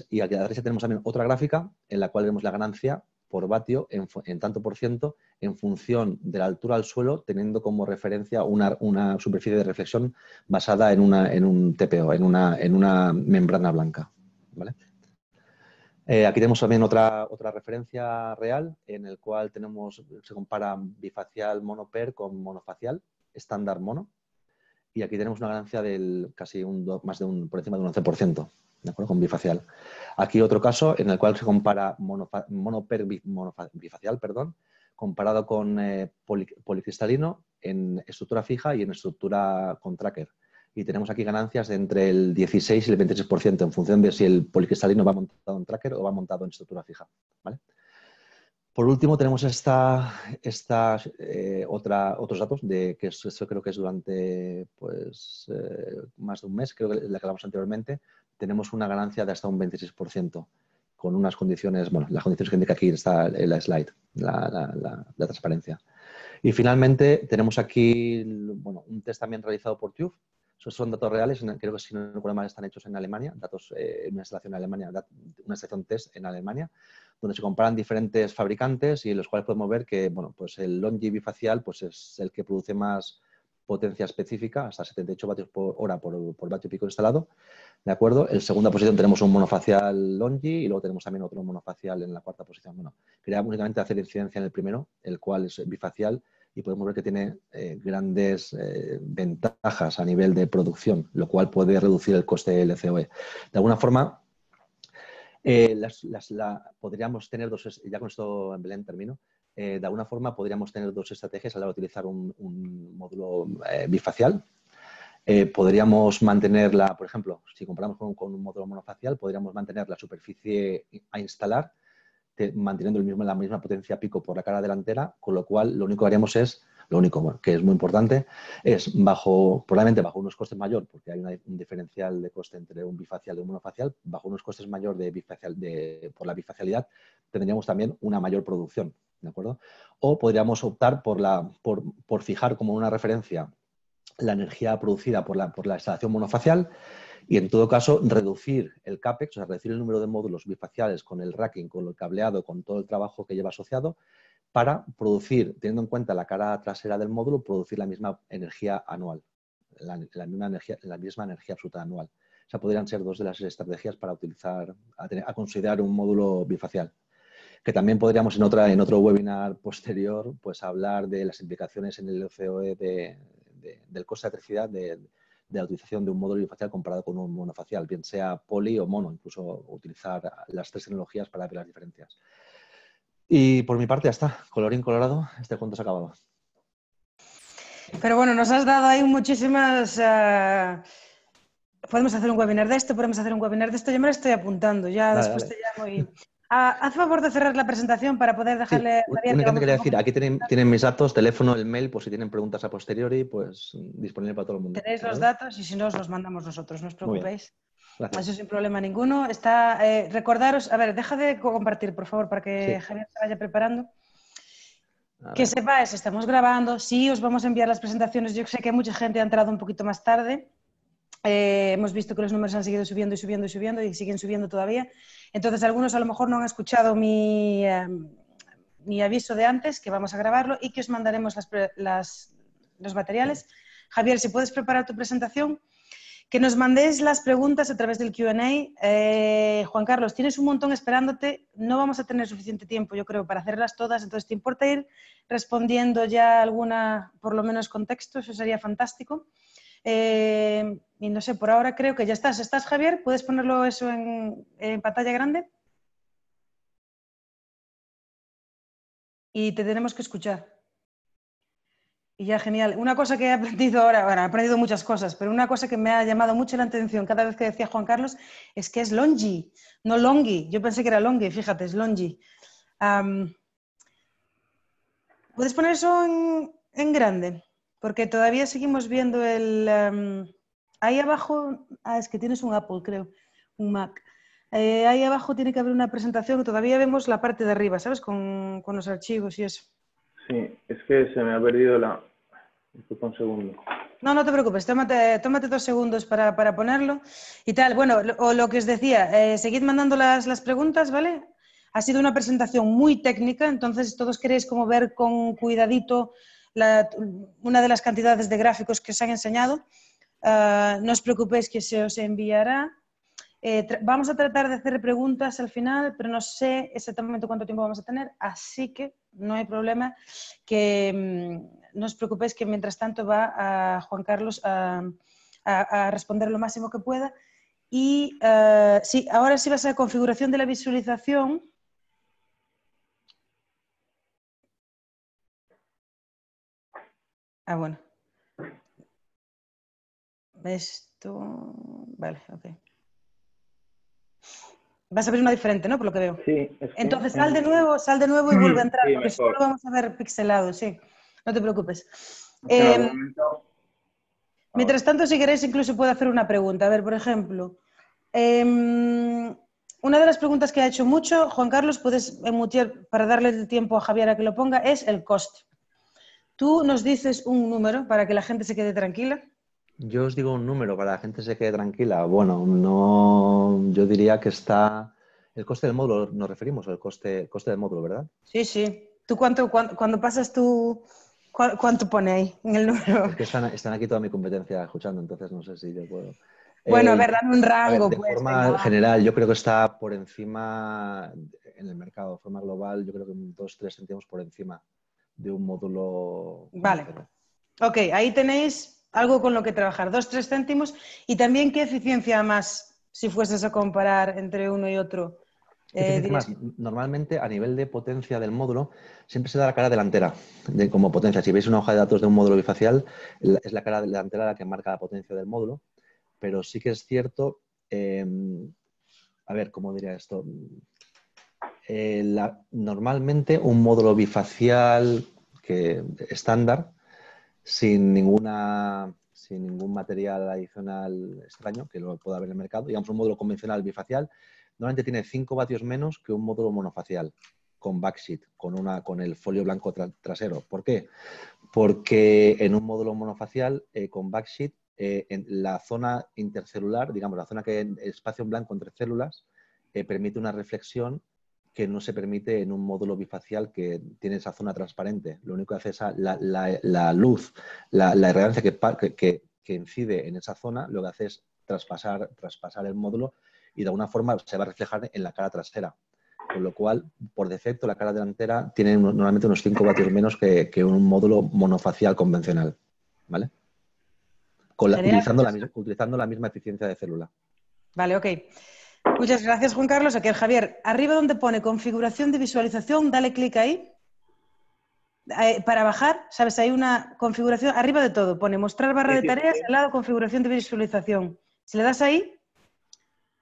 y a la derecha tenemos también otra gráfica en la cual vemos la ganancia por vatio en tanto por ciento en función de la altura al suelo, teniendo como referencia una superficie de reflexión basada en un TPO, en una membrana blanca, ¿vale? Aquí tenemos también otra referencia real en el cual se compara bifacial monoper con monofacial, estándar mono. Y aquí tenemos una ganancia del casi por encima de un 11%, ¿de acuerdo? Con bifacial. Aquí otro caso en el cual se compara monoper bifacial, comparado con policristalino en estructura fija y en estructura con tracker. Y tenemos aquí ganancias de entre el 16 y el 26% en función de si el policristalino va montado en tracker o va montado en estructura fija, ¿vale? Por último, tenemos otros datos que esto creo que es durante pues, más de un mes, creo que la que hablamos anteriormente, tenemos una ganancia de hasta un 26% con unas condiciones, bueno, las condiciones que indica aquí está en la slide, la transparencia. Y finalmente tenemos aquí un test también realizado por TÜV. Esos son datos reales, creo que si no recuerdo mal están hechos en Alemania, datos en una instalación en Alemania, una estación test en Alemania, donde se comparan diferentes fabricantes y en los cuales podemos ver que pues el Longi bifacial pues es el que produce más potencia específica, hasta 78 vatios por hora por vatio pico instalado, ¿de acuerdo? En segunda posición tenemos un monofacial Longi y luego tenemos también otro monofacial en la cuarta posición. Bueno, quería únicamente hacer incidencia en el primero, el cual es bifacial, y podemos ver que tiene grandes ventajas a nivel de producción, lo cual puede reducir el coste LCOE. De alguna forma, podríamos tener dos, ya con esto en Belén termino, de alguna forma podríamos tener dos estrategias a la hora de utilizar un módulo bifacial. podríamos mantenerla, por ejemplo, si comparamos con un módulo monofacial, podríamos mantener la superficie a instalar manteniendo la misma potencia pico por la cara delantera, con lo cual lo único que haríamos es, bueno, que es muy importante, es probablemente bajo unos costes mayor, porque hay un diferencial de coste entre un bifacial y un monofacial, bajo unos costes mayor por la bifacialidad, tendríamos también una mayor producción, ¿de acuerdo? O podríamos optar por fijar como una referencia la energía producida por la instalación monofacial y, en todo caso, reducir el CAPEX, o sea, reducir el número de módulos bifaciales con el racking, con el cableado, con todo el trabajo que lleva asociado, para producir, teniendo en cuenta la cara trasera del módulo, producir la misma energía anual, la misma energía absoluta anual. O sea, podrían ser dos de las estrategias para utilizar, a considerar un módulo bifacial. Que también podríamos en otro webinar posterior pues hablar de las implicaciones en el LCOE del coste de electricidad de la utilización de un módulo bifacial comparado con un monofacial, bien sea poli o mono, incluso utilizar las tres tecnologías para ver las diferencias. Y por mi parte ya está, colorín colorado, este cuento se ha acabado. Pero bueno, nos has dado ahí muchísimas... podemos hacer un webinar de esto, yo me lo estoy apuntando, ya Dale, después dale. te llamo y... haz favor de cerrar la presentación para poder dejarle... Sí, únicamente quería decir, aquí tienen mis datos, teléfono, el mail, por si tienen preguntas a posteriori, pues disponible para todo el mundo. Tenéis los datos y si no os los mandamos nosotros, no os preocupéis. Gracias. Eso sin problema ninguno. Recordaros, a ver, deja de compartir, por favor, para que Javier se vaya preparando. Que sepáis, estamos grabando, sí, os vamos a enviar las presentaciones. Yo sé que mucha gente ha entrado un poquito más tarde. Hemos visto que los números han seguido subiendo y subiendo y subiendo y siguen subiendo todavía. Entonces, algunos a lo mejor no han escuchado mi aviso de antes, que vamos a grabarlo y que os mandaremos los materiales. Javier, si puedes preparar tu presentación, que nos mandéis las preguntas a través del Q&A. Juan Carlos, tienes un montón esperándote, no vamos a tener suficiente tiempo, yo creo, para hacerlas todas, entonces, ¿te importa ir respondiendo ya alguna, por lo menos con texto? Eso sería fantástico. Y no sé, por ahora creo que ya estás. ¿Estás, Javier? ¿Puedes ponerlo eso en pantalla grande? Y te tenemos que escuchar. Y ya, genial. Una cosa que he aprendido ahora, bueno, he aprendido muchas cosas, pero una cosa que me ha llamado mucho la atención cada vez que decía Juan Carlos es que es longi, no longi. Yo pensé que era longi, fíjate, es longi. ¿Puedes poner eso en grande? Porque todavía seguimos viendo ahí abajo, es que tienes un Apple, creo, un Mac. Ahí abajo tiene que haber una presentación, todavía vemos la parte de arriba, ¿sabes? Con los archivos y eso. Sí, es que se me ha perdido la... Disculpa un segundo. No te preocupes, tómate 2 segundos para ponerlo y tal. Bueno, lo que os decía, seguid mandando las preguntas, ¿vale? Ha sido una presentación muy técnica, entonces todos queréis como ver con cuidadito una de las cantidades de gráficos que os han enseñado. No os preocupéis que se os enviará. Vamos a tratar de hacer preguntas al final, pero no sé exactamente cuánto tiempo vamos a tener, así que no hay problema, que no os preocupéis que mientras tanto va a Juan Carlos a responder lo máximo que pueda. Y sí, ahora sí va a ser configuración de la visualización. Bueno. Esto... Vale, ok. Vas a ver una diferente, ¿no? Por lo que veo. Sí. Es que... Entonces sal de nuevo y vuelve a entrar, sí, porque si no lo vamos a ver pixelado, sí. No te preocupes. En algún momento... Mientras tanto, si queréis, incluso puedo hacer una pregunta. A ver, por ejemplo, una de las preguntas que ha hecho mucho, Juan Carlos, puedes mutear para darle el tiempo a Javier a que lo ponga, es el coste. Tú nos dices un número para que la gente se quede tranquila. Yo os digo un número para que la gente se quede tranquila. Bueno, no, yo diría que está... El coste del módulo, nos referimos al coste del módulo, ¿verdad? Sí. ¿Tú cuando pasas tú, cuánto pone ahí en el número? Es que están aquí toda mi competencia escuchando, entonces no sé si yo puedo... Bueno, a ver, dame un rango. De forma general, yo creo que está por encima en el mercado, de forma global, yo creo que 2-3 céntimos por encima de un módulo. Vale. Ok, ahí tenéis algo con lo que trabajar, 2-3 céntimos. Y también qué eficiencia más, si fueses a comparar entre uno y otro. Es más, normalmente a nivel de potencia del módulo siempre se da la cara delantera como potencia. Si veis una hoja de datos de un módulo bifacial, es la cara delantera la que marca la potencia del módulo, pero sí que es cierto, a ver, ¿cómo diría esto? Normalmente un módulo bifacial estándar, sin ningún material adicional extraño que lo pueda haber en el mercado, digamos un módulo convencional bifacial, normalmente tiene 5 vatios menos que un módulo monofacial con backsheet, con el folio blanco trasero. ¿Por qué? Porque en un módulo monofacial con backsheet, en la zona intercelular, digamos, la zona que es espacio en blanco entre células, permite una reflexión que no se permite en un módulo bifacial que tiene esa zona transparente. Lo único que hace es la luz, la irradiancia que incide en esa zona, lo que hace es traspasar el módulo y de alguna forma se va a reflejar en la cara trasera. Con lo cual, por defecto, la cara delantera tiene normalmente unos 5 vatios menos que un módulo monofacial convencional. ¿Vale? Utilizando la misma eficiencia de célula. Vale, ok. Muchas gracias, Juan Carlos. Aquí el Javier. Arriba donde pone configuración de visualización, dale clic ahí. Para bajar, ¿sabes? Hay una configuración, arriba de todo, pone mostrar barra de tareas, al lado configuración de visualización. Si le das ahí,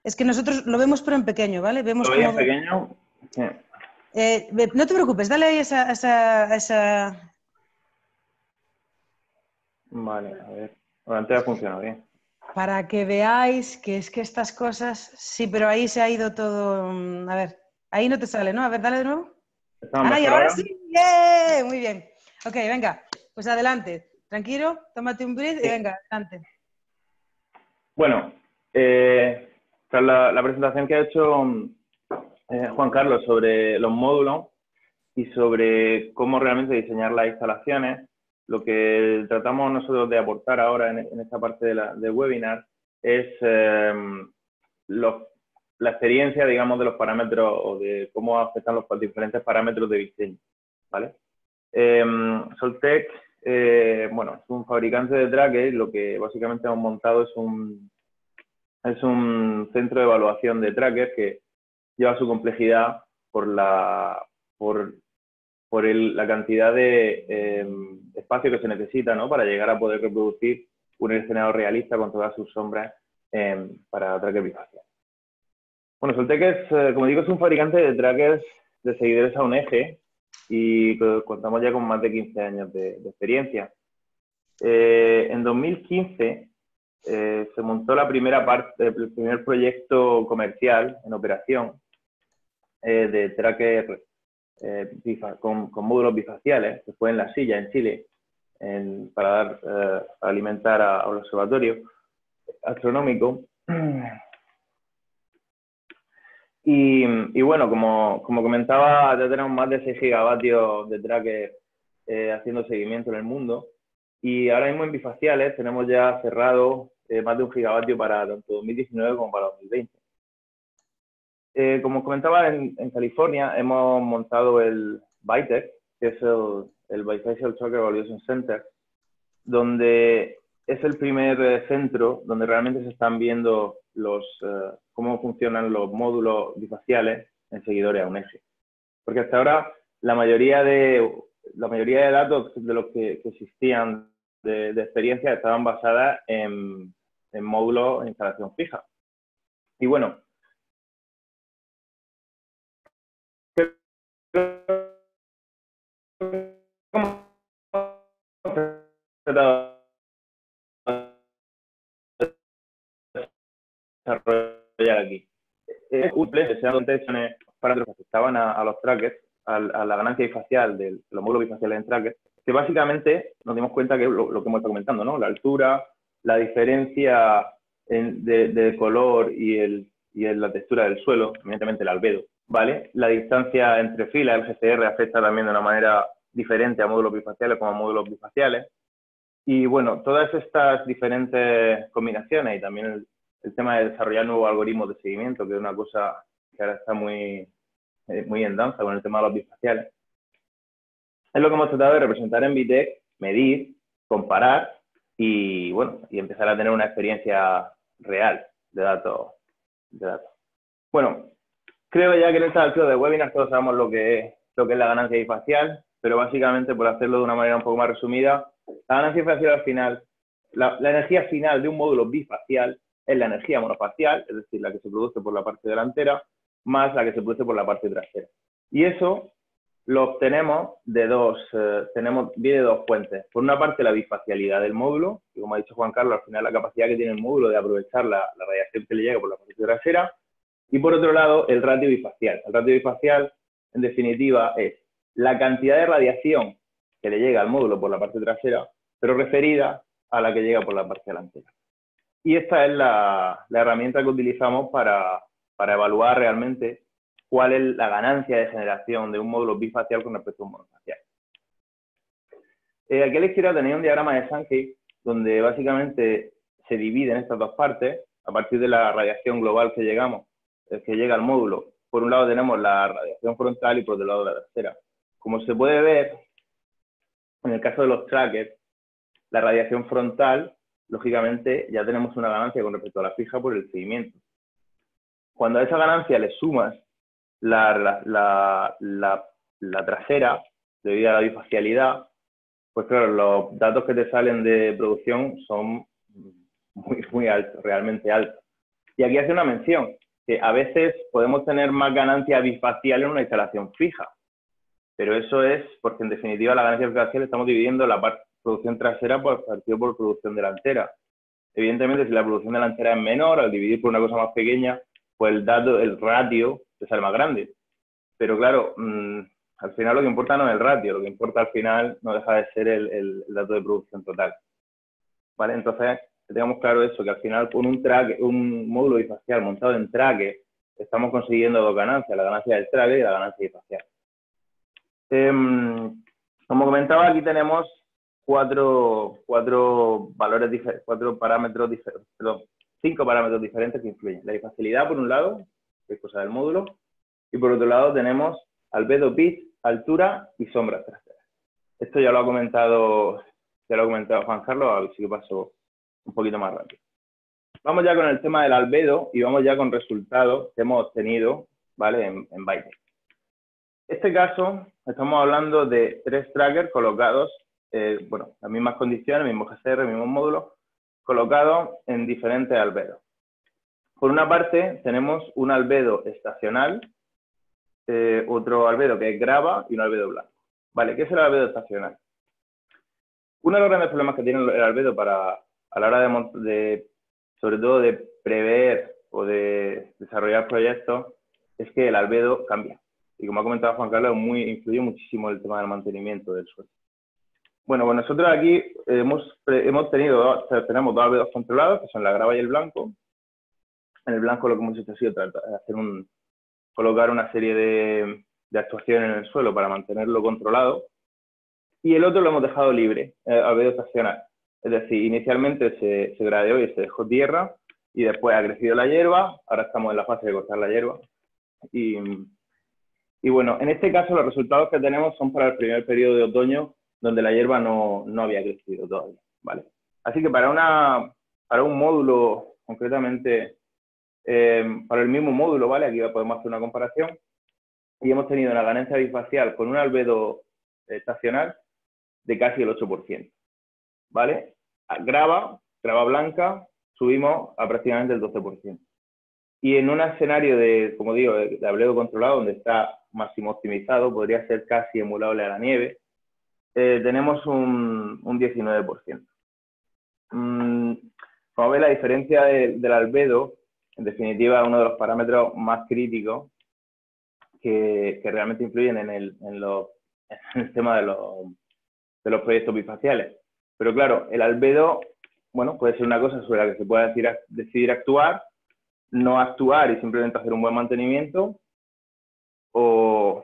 es que nosotros lo vemos pero en pequeño, ¿vale? Vemos ¿Lo veis en pequeño? Sí. No te preocupes, dale ahí esa... Vale, a ver. Bueno, antes ha funcionado bien. Para que veáis que es que estas cosas... Sí, pero ahí se ha ido todo... A ver, ahí no te sale, ¿no? A ver, dale de nuevo. ¿Estamos ¡Ay, mejor ahora ahora? sí! ¡Yeah! Muy bien. Ok, venga, pues adelante. Tranquilo, tómate un breath y venga, adelante. Bueno, tras la presentación que ha hecho Juan Carlos sobre los módulos y sobre cómo realmente diseñar las instalaciones, lo que tratamos nosotros de aportar ahora en esta parte del webinar es la experiencia, digamos, de los parámetros o de cómo afectan los diferentes parámetros de diseño, ¿vale? Soltec, bueno, es un fabricante de trackers. Lo que básicamente hemos montado es un centro de evaluación de trackers que lleva su complejidad por la cantidad de espacio que se necesita, ¿no? Para llegar a poder reproducir un escenario realista con todas sus sombras para trackers bifaciales. Bueno, Soltec como digo, es un fabricante de trackers de seguidores a un eje y contamos ya con más de 15 años de experiencia. En 2015 se montó la primera parte, el primer proyecto comercial en operación de tracker con módulos bifaciales, que fue en La Silla, en Chile, para alimentar al observatorio astronómico. Y bueno, como comentaba, ya tenemos más de 6 gigavatios de tracker haciendo seguimiento en el mundo. Y ahora mismo en bifaciales tenemos ya cerrado más de 1 gigavatio para tanto 2019 como para 2020. Como comentaba, en California hemos montado el BITEC, que es el Bifacial Tracker Evaluation Center, donde es el primer centro donde realmente se están viendo cómo funcionan los módulos bifaciales en seguidores a un eje. Porque hasta ahora la mayoría de datos de los que existían de experiencia estaban basadas en módulos en instalación fija. Y bueno, desarrollar aquí. Es útil que sean intenciones para los que afectaban a los trackers, a la ganancia bifacial de los módulos bifaciales en trackers, que básicamente nos dimos cuenta que lo que hemos estado comentando, ¿no? La altura, la diferencia de color y en la textura del suelo, evidentemente el albedo, ¿vale? La distancia entre filas, el GCR afecta también de una manera diferente a módulos bifaciales como a módulos bifaciales. Y bueno, todas estas diferentes combinaciones y también el tema de desarrollar nuevos algoritmos de seguimiento, que es una cosa que ahora está muy en danza con el tema de los bifaciales, es lo que hemos tratado de representar en BITEC, medir, comparar y, bueno, y empezar a tener una experiencia real de datos. Bueno, Creo ya que en esta altura de webinar todos sabemos lo que es la ganancia bifacial, pero básicamente, por hacerlo de una manera un poco más resumida, la ganancia bifacial al final, la energía final de un módulo bifacial es la energía monofacial, es decir, la que se produce por la parte delantera, más la que se produce por la parte trasera. Y eso lo obtenemos viene de dos fuentes. Por una parte, la bifacialidad del módulo, que como ha dicho Juan Carlos, al final la capacidad que tiene el módulo de aprovechar la radiación que le llega por la parte trasera. Y por otro lado, el ratio bifacial. El ratio bifacial, en definitiva, es la cantidad de radiación que le llega al módulo por la parte trasera, pero referida a la que llega por la parte delantera. Y esta es la herramienta que utilizamos para evaluar realmente cuál es la ganancia de generación de un módulo bifacial con respecto a un monofacial. Aquí a la izquierda tenéis un diagrama de Sankey donde básicamente se divide en estas dos partes a partir de la radiación global que llega al módulo. Por un lado tenemos la radiación frontal y por otro lado la trasera. Como se puede ver, en el caso de los trackers, la radiación frontal, lógicamente, ya tenemos una ganancia con respecto a la fija por el seguimiento. Cuando a esa ganancia le sumas la trasera, debido a la bifacialidad, pues claro, los datos que te salen de producción son muy altos, realmente altos. Y aquí hace una mención, que a veces podemos tener más ganancia bifacial en una instalación fija, pero eso es porque en definitiva la ganancia bifacial estamos dividiendo la producción trasera por producción delantera. Evidentemente, si la producción delantera es menor, al dividir por una cosa más pequeña, pues el ratio te sale más grande. Pero claro, al final lo que importa no es el ratio, lo que importa al final no deja de ser el dato de producción total. ¿Vale? Entonces, que tengamos claro eso, que al final con un módulo bifacial montado en tracker, estamos consiguiendo dos ganancias, la ganancia del tracker y la ganancia bifacial. Como comentaba, aquí tenemos cinco parámetros diferentes que influyen. La bifacialidad, por un lado, que es cosa del módulo, y por otro lado tenemos albedo, pitch, altura y sombras traseras. Esto ya lo ha comentado Juan Carlos, a ver si lo paso un poquito más rápido. Vamos ya con el tema del albedo y vamos ya con resultados que hemos obtenido, ¿vale? en Vitec. En este caso, estamos hablando de 3 trackers colocados, las mismas condiciones, mismo GCR, mismos módulos, colocados en diferentes albedos. Por una parte, tenemos un albedo estacional, otro albedo que es grava y un albedo blanco. ¿Vale? ¿Qué es el albedo estacional? Uno de los grandes problemas que tiene el albedo a la hora sobre todo de prever o de desarrollar proyectos, es que el albedo cambia. Y como ha comentado Juan Carlos, influye muchísimo el tema del mantenimiento del suelo. Bueno, pues nosotros aquí tenemos dos albedos controlados, que son la grava y el blanco. En el blanco lo que hemos hecho ha sido colocar una serie de actuaciones en el suelo para mantenerlo controlado. Y el otro lo hemos dejado libre, albedo estacional. Es decir, inicialmente se gradeó y se dejó tierra, y después ha crecido la hierba. Ahora estamos en la fase de cortar la hierba. Y bueno, en este caso los resultados que tenemos son para el primer periodo de otoño, donde la hierba no había crecido todavía, ¿vale? Así que para un módulo, concretamente, para el mismo módulo, ¿vale? Aquí podemos hacer una comparación. Y hemos tenido una ganancia bifacial con un albedo estacional de casi el 8%, ¿vale? Grava blanca, subimos a prácticamente el 12%. Y en un escenario como digo, de albedo controlado, donde está máximo optimizado, podría ser casi emulable a la nieve, tenemos un 19%. Como veis, la diferencia del albedo, en definitiva, es uno de los parámetros más críticos que realmente influyen en el tema de los proyectos bifaciales. Pero claro, el albedo, bueno, puede ser una cosa sobre la que se puede decidir actuar, no actuar y simplemente hacer un buen mantenimiento, o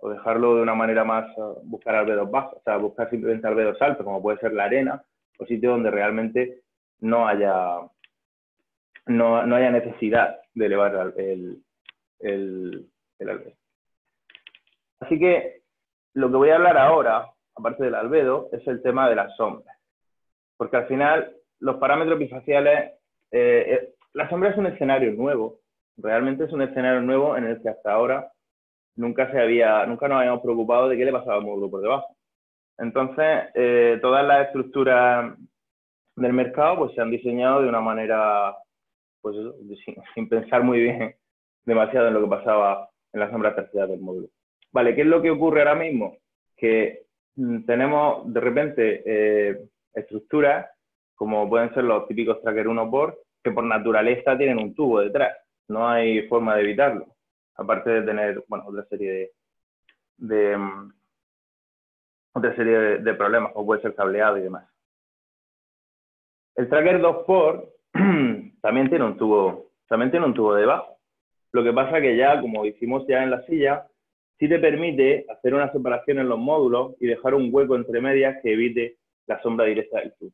dejarlo de una manera más, buscar albedos bajos, o sea, buscar simplemente albedos altos, como puede ser la arena, o sitios donde realmente no haya necesidad de elevar el albedo. Así que lo que voy a hablar ahora, aparte del albedo, es el tema de las sombras. Porque al final, los parámetros bifaciales, la sombra es un escenario nuevo Realmente es un escenario nuevo en el que hasta ahora nunca nos habíamos preocupado de qué le pasaba al módulo por debajo. Entonces, todas las estructuras del mercado pues, se han diseñado de una manera, pues eso, sin pensar muy bien demasiado en lo que pasaba en la sombra terciaria del módulo. Vale, ¿qué es lo que ocurre ahora mismo? Que tenemos de repente estructuras, como pueden ser los típicos tracker 1 por, que por naturaleza tienen un tubo detrás. No hay forma de evitarlo. Aparte de tener, bueno, otra serie de problemas, como puede ser cableado y demás. El tracker 2 por también tiene un tubo debajo. Lo que pasa que ya, como hicimos ya en la silla, sí te permite hacer una separación en los módulos y dejar un hueco entre medias que evite la sombra directa del tubo.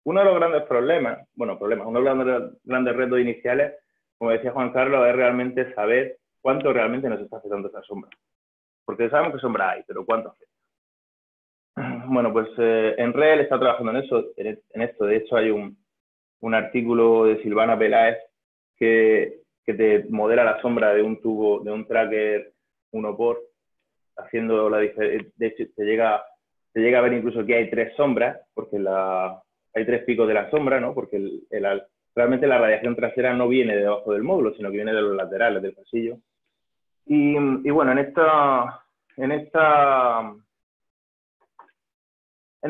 Uno de los grandes problemas, uno de los grandes retos iniciales, como decía Juan Carlos, es realmente saber cuánto realmente nos está afectando esa sombra. Porque sabemos que sombra hay, pero ¿cuánto afecta? Bueno, pues Enrel está trabajando en esto. De hecho, hay un artículo de Silvana Peláez que te modela la sombra de un tubo, de un tracker 1 por, haciendo la diferencia. De hecho, se llega a ver incluso que hay 3 sombras, porque hay 3 picos de la sombra, ¿no? Porque realmente la radiación trasera no viene de debajo del módulo, sino que viene de los laterales del pasillo. Y bueno, en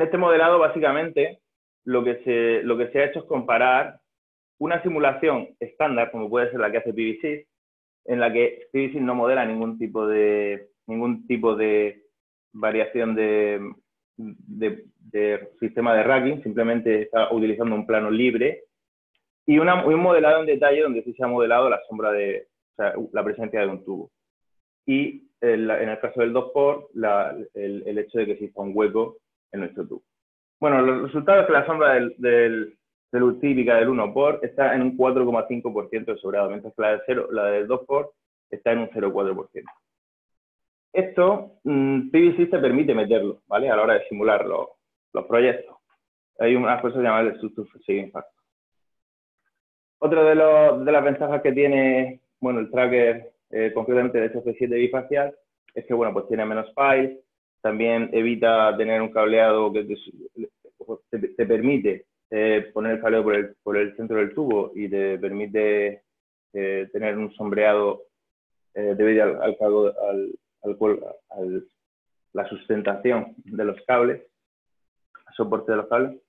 este modelado, básicamente, lo que se ha hecho es comparar una simulación estándar, como puede ser la que hace PVSys, en la que PVSys no modela ningún tipo de variación de sistema de racking, simplemente está utilizando un plano libre, y un modelado en detalle donde sí se ha modelado la sombra la presencia de un tubo. Y en el caso del 2 por, el hecho de que exista un hueco en nuestro tubo. Bueno, los resultados es que la sombra típica del 1 por está en un 4,5% de sobrado, mientras que la del 2 por está en un 0,4%. Esto, PVSys te permite meterlo, ¿vale? A la hora de simular los proyectos. Hay unas cosas llamadas el Structure Saving Factor. Otra de las ventajas que tiene, bueno, el tracker, concretamente el SF7 bifacial, es que, bueno, pues tiene menos files, también evita tener un cableado que te permite poner el cableo por el centro del tubo y te permite tener un sombreado debido a la sustentación de los cables, al soporte de los cables.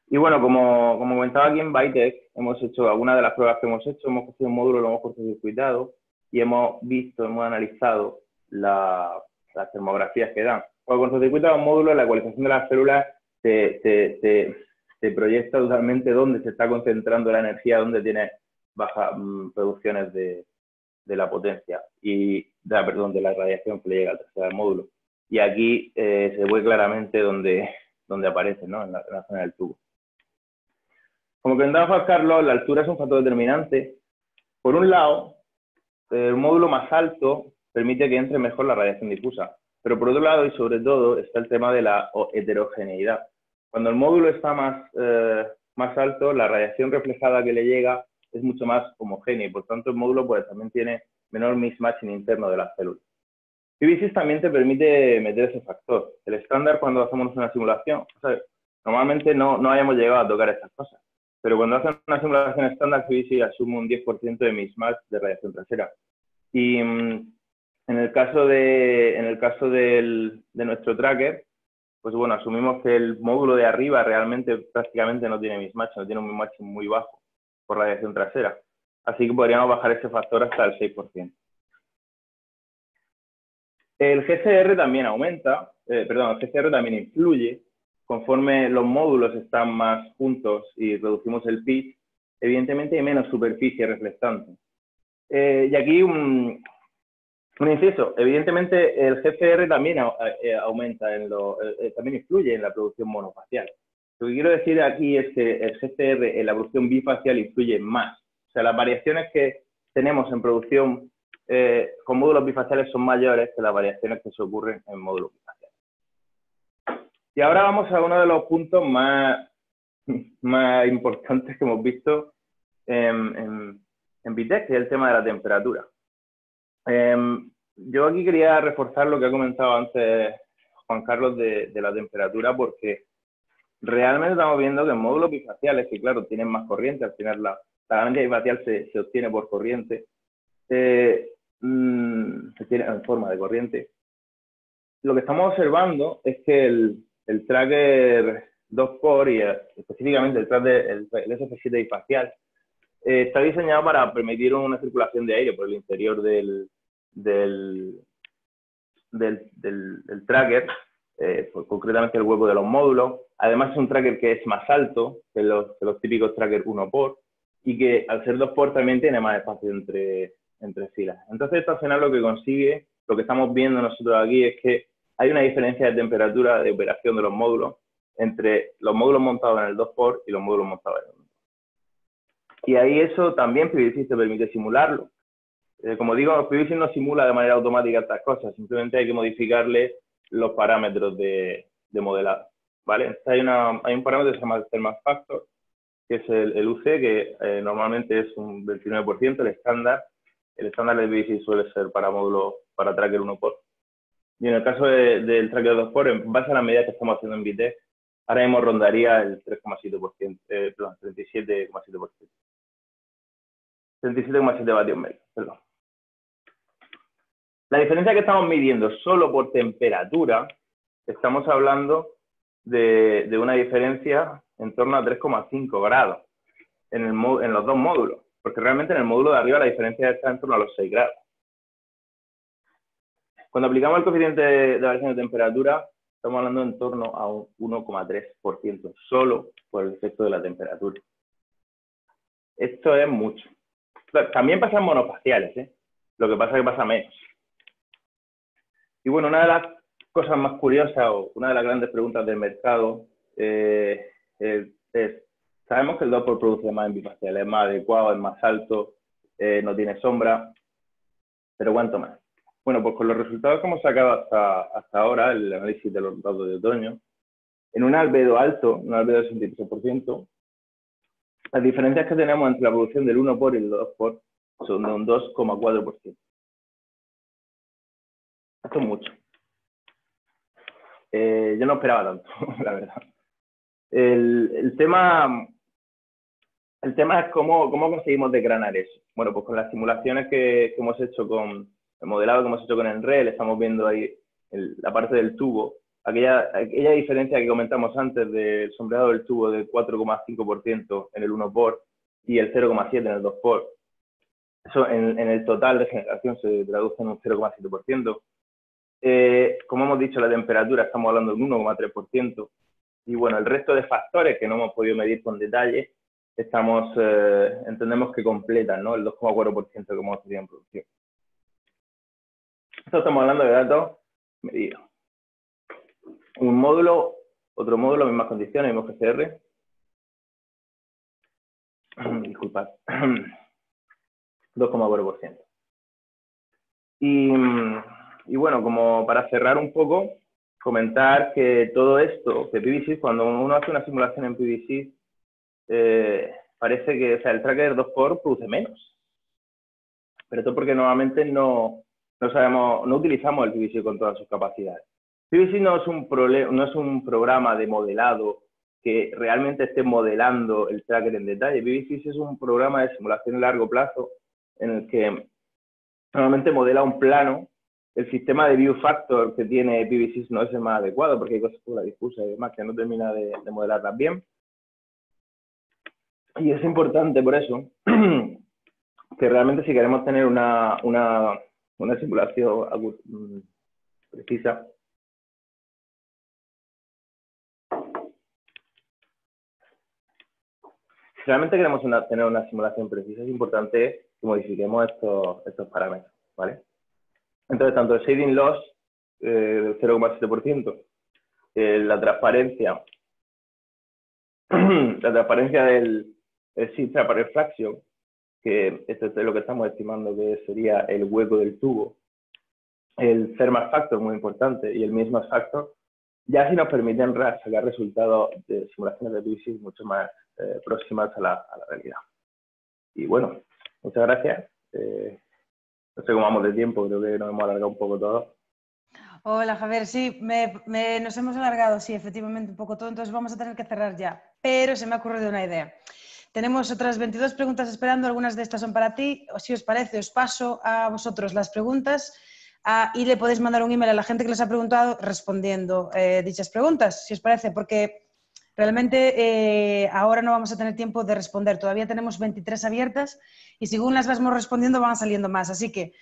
Y bueno, como comentaba aquí en Bytec, hemos hecho algunas de las pruebas que hemos hecho, hemos cogido un módulo, lo hemos cortocircuitado y hemos analizado las termografías que dan. Cuando cortocircuitas un módulo, la ecualización de las células te proyecta totalmente dónde se está concentrando la energía, dónde tiene bajas producciones de la potencia y de la radiación que le llega al tercer módulo. Y aquí se ve claramente dónde aparece, ¿no? en la zona del tubo. Como comentaba Juan Carlos, la altura es un factor determinante. Por un lado, el módulo más alto permite que entre mejor la radiación difusa, pero por otro lado y sobre todo está el tema de la heterogeneidad. Cuando el módulo está más alto, la radiación reflejada que le llega es mucho más homogénea y por tanto el módulo pues, también tiene menor mismatching interno de las células. PVSys también te permite meter ese factor. El estándar cuando hacemos una simulación, o sea, normalmente no hayamos llegado a tocar estas cosas, pero cuando hacen una simulación estándar, PVSys asume un 10% de mismatch de radiación trasera. Y en el caso de nuestro tracker, pues bueno, asumimos que el módulo de arriba realmente prácticamente no tiene mismatch, no tiene un mismatch muy bajo por radiación trasera. Así que podríamos bajar ese factor hasta el 6%. El GCR también aumenta, el GCR también influye. Conforme los módulos están más juntos y reducimos el pitch, evidentemente hay menos superficie reflectante. Y aquí un inciso, evidentemente el GCR también aumenta, también influye en la producción monofacial. Lo que quiero decir aquí es que el GCR en la producción bifacial influye más. O sea, las variaciones que tenemos en producción con módulos bifaciales son mayores que las variaciones que se ocurren en módulos bifaciales. Y ahora vamos a uno de los puntos más importantes que hemos visto en VTEC, que es el tema de la temperatura. Yo aquí quería reforzar lo que ha comentado antes Juan Carlos de la temperatura, porque realmente estamos viendo que en módulos bifaciales, que claro, tienen más corriente, al final la ganancia bifacial se obtiene por corriente, se tiene en forma de corriente. Lo que estamos observando es que el tracker 2POR y específicamente el SF7 bifacial está diseñado para permitir una circulación de aire por el interior del tracker, pues concretamente el hueco de los módulos. Además es un tracker que es más alto que los típicos trackers 1POR y que al ser 2POR también tiene más espacio entre filas. Entonces esto al final lo que consigue, lo que estamos viendo nosotros aquí es que hay una diferencia de temperatura de operación de los módulos entre los módulos montados en el 2POR y los módulos montados en el 1POR. Y ahí eso también PVC te permite simularlo. Como digo, PVC no simula de manera automática estas cosas, simplemente hay que modificarle los parámetros de modelado, ¿vale? Entonces hay un parámetro que se llama el Thermal Factor, que es el UC, que normalmente es un 29%, el estándar de PVC suele ser para módulos, para tracker 1POR. Y en el caso del tracker 2POR, en base a las medidas que estamos haciendo en VTEC, ahora mismo rondaría el 3,7%, perdón, 37,7%. 37,7 vatios medios, perdón. La diferencia que estamos midiendo solo por temperatura, estamos hablando de una diferencia en torno a 3,5 grados en los dos módulos, porque realmente en el módulo de arriba la diferencia está en torno a los 6 grados. Cuando aplicamos el coeficiente de variación de temperatura, estamos hablando en torno a un 1,3%, solo por el efecto de la temperatura. Esto es mucho. También pasa en monofaciales, ¿eh? Lo que pasa es que pasa menos. Y bueno, una de las cosas más curiosas o una de las grandes preguntas del mercado es sabemos que el 2POR produce más en bifacial, es más adecuado, es más alto, no tiene sombra, pero ¿cuánto más? Bueno, pues con los resultados que hemos sacado hasta ahora, el análisis de los datos de otoño, en un albedo alto, un albedo de 63%, las diferencias que tenemos entre la producción del 1POR y el 2POR son de un 2,4%. Esto es mucho. Yo no esperaba tanto, la verdad. El tema es cómo conseguimos desgranar eso. Bueno, pues con las simulaciones que hemos hecho con el modelado que hemos hecho con Enrel, estamos viendo ahí la parte del tubo, aquella diferencia que comentamos antes del sombreado del tubo de 4,5% en el 1POR y el 0,7% en el 2POR. Eso en el total de generación se traduce en un 0,7%. Como hemos dicho, la temperatura estamos hablando de un 1,3%. Y bueno, el resto de factores que no hemos podido medir con detalle, entendemos que completan, ¿no?, el 2,4% que hemos tenido en producción. Esto estamos hablando de datos medidos. Un módulo, otro módulo, mismas condiciones, mismo PCR. Disculpad. 2,4%. Y bueno, como para cerrar un poco, comentar que todo esto, que PVC, cuando uno hace una simulación en PVC, parece que, o sea, el tracker 2POR produce menos. Pero esto porque normalmente no utilizamos el PVC con todas sus capacidades. PVC no es un programa de modelado que realmente esté modelando el tracker en detalle. PVC es un programa de simulación a largo plazo en el que normalmente modela un plano. El sistema de view factor que tiene PVC no es el más adecuado porque hay cosas como la difusa y demás que no termina de modelarlas bien. Y es importante por eso que realmente si queremos tener una simulación precisa, si realmente queremos tener una simulación precisa, es importante que modifiquemos estos parámetros, ¿vale? Entonces, tanto el shading loss del 0,7%, la transparencia del shift trap refraction, que esto es lo que estamos estimando que sería el hueco del tubo, el thermal factor, muy importante, y el mismas factor, ya sí nos permiten sacar resultados de simulaciones de PVC mucho más próximas a la realidad. Y bueno, Muchas gracias. No sé cómo vamos de tiempo, creo que nos hemos alargado un poco todo. Hola, Javier. Sí, nos hemos alargado, sí, efectivamente, un poco todo, entonces vamos a tener que cerrar ya. Pero se me ha ocurrido una idea. Tenemos otras 22 preguntas esperando, algunas de estas son para ti. Si os parece, os paso a vosotros las preguntas y le podéis mandar un email a la gente que les ha preguntado respondiendo dichas preguntas, si os parece, porque realmente ahora no vamos a tener tiempo de responder. Todavía tenemos 23 abiertas y según las vamos respondiendo van saliendo más. Así que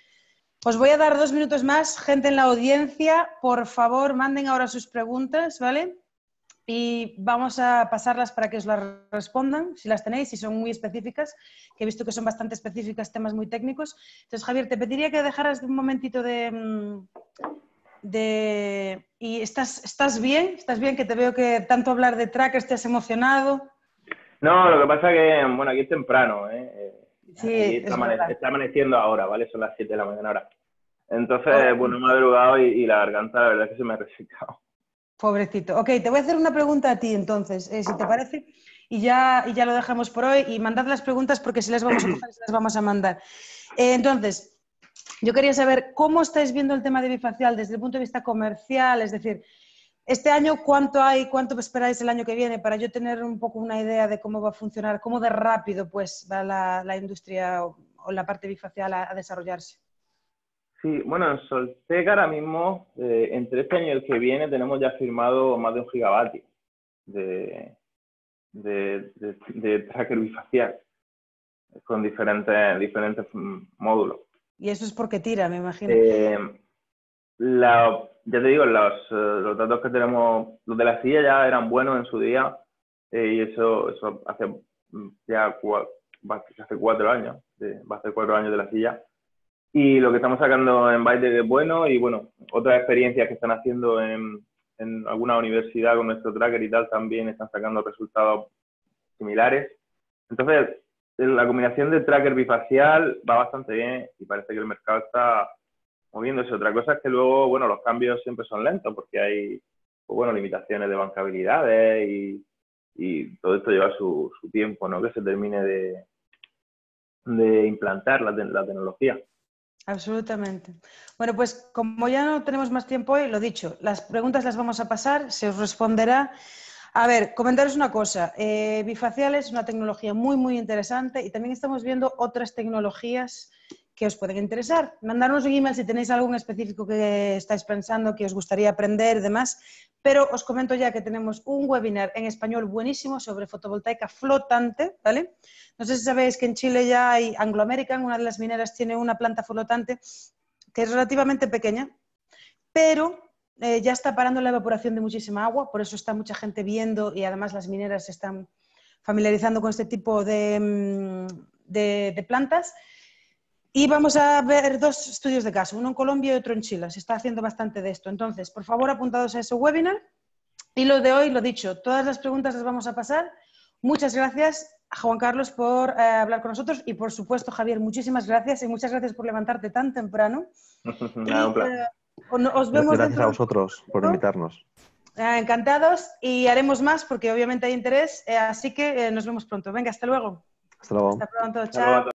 os voy a dar 2 minutos más. Gente en la audiencia, por favor, manden ahora sus preguntas, ¿vale? Y vamos a pasarlas para que os las respondan, si las tenéis, si son muy específicas, que he visto que son bastante específicas, temas muy técnicos. Entonces, Javier, te pediría que dejaras un momentito ¿Y estás bien? ¿Estás bien? Que te veo que tanto hablar de trackers te has emocionado. No, lo que pasa es que, bueno, aquí es temprano, Sí, aquí es verdad. está amaneciendo ahora, ¿vale? Son las 7 de la mañana ahora. Entonces, bueno, he madrugado y la garganta, la verdad es que se me ha resecado. Pobrecito. Ok, te voy a hacer una pregunta a ti entonces, si te parece, y ya lo dejamos por hoy. Y mandad las preguntas porque si las vamos a coger, se las vamos a mandar. Entonces, yo quería saber cómo estáis viendo el tema de bifacial desde el punto de vista comercial, es decir, este año cuánto hay, cuánto esperáis el año que viene, para yo tener un poco una idea de cómo va a funcionar, cómo de rápido pues va la industria o la parte bifacial a desarrollarse. Sí, bueno, en Soltec ahora mismo, entre este año y el que viene, tenemos ya firmado más de 1 gigavatio de tracker bifacial con diferentes módulos. Y eso es porque tira, me imagino. Ya te digo, los datos que tenemos, los de la silla ya eran buenos en su día y eso hace ya hace 4 años, va a hacer 4 años de la silla. Y lo que estamos sacando en Byte es bueno y, bueno, otras experiencias que están haciendo en alguna universidad con nuestro tracker y tal también están sacando resultados similares. Entonces, la combinación de tracker bifacial va bastante bien y parece que el mercado está moviéndose. Otra cosa es que luego, bueno, los cambios siempre son lentos porque hay, pues, bueno, limitaciones de bancabilidades y todo esto lleva su tiempo, ¿no? Que se termine de implantar la tecnología. Absolutamente. Bueno, pues como ya no tenemos más tiempo hoy, lo dicho, las preguntas las vamos a pasar, se os responderá. A ver, comentaros una cosa, bifacial es una tecnología muy, muy interesante y también estamos viendo otras tecnologías que os pueden interesar. Mandarnos un email si tenéis algo en específico que estáis pensando, que os gustaría aprender y demás, pero os comento ya que tenemos un webinar en español buenísimo sobre fotovoltaica flotante, ¿vale? No sé si sabéis que en Chile ya hay Anglo American, una de las mineras tiene una planta flotante que es relativamente pequeña, pero ya está parando la evaporación de muchísima agua, por eso está mucha gente viendo y además las mineras se están familiarizando con este tipo de plantas. Y vamos a ver 2 estudios de caso, uno en Colombia y otro en Chile. Se está haciendo bastante de esto. Entonces, por favor, apuntados a ese webinar. Y lo de hoy, lo dicho, todas las preguntas las vamos a pasar. Muchas gracias a Juan Carlos por hablar con nosotros y, por supuesto, Javier, muchísimas gracias y muchas gracias por levantarte tan temprano. Nada, un placer. Os vemos Gracias dentro a vosotros por invitarnos. Encantados y haremos más porque obviamente hay interés, así que nos vemos pronto. Venga, hasta luego. Hasta luego. Hasta pronto, Hasta luego. chao.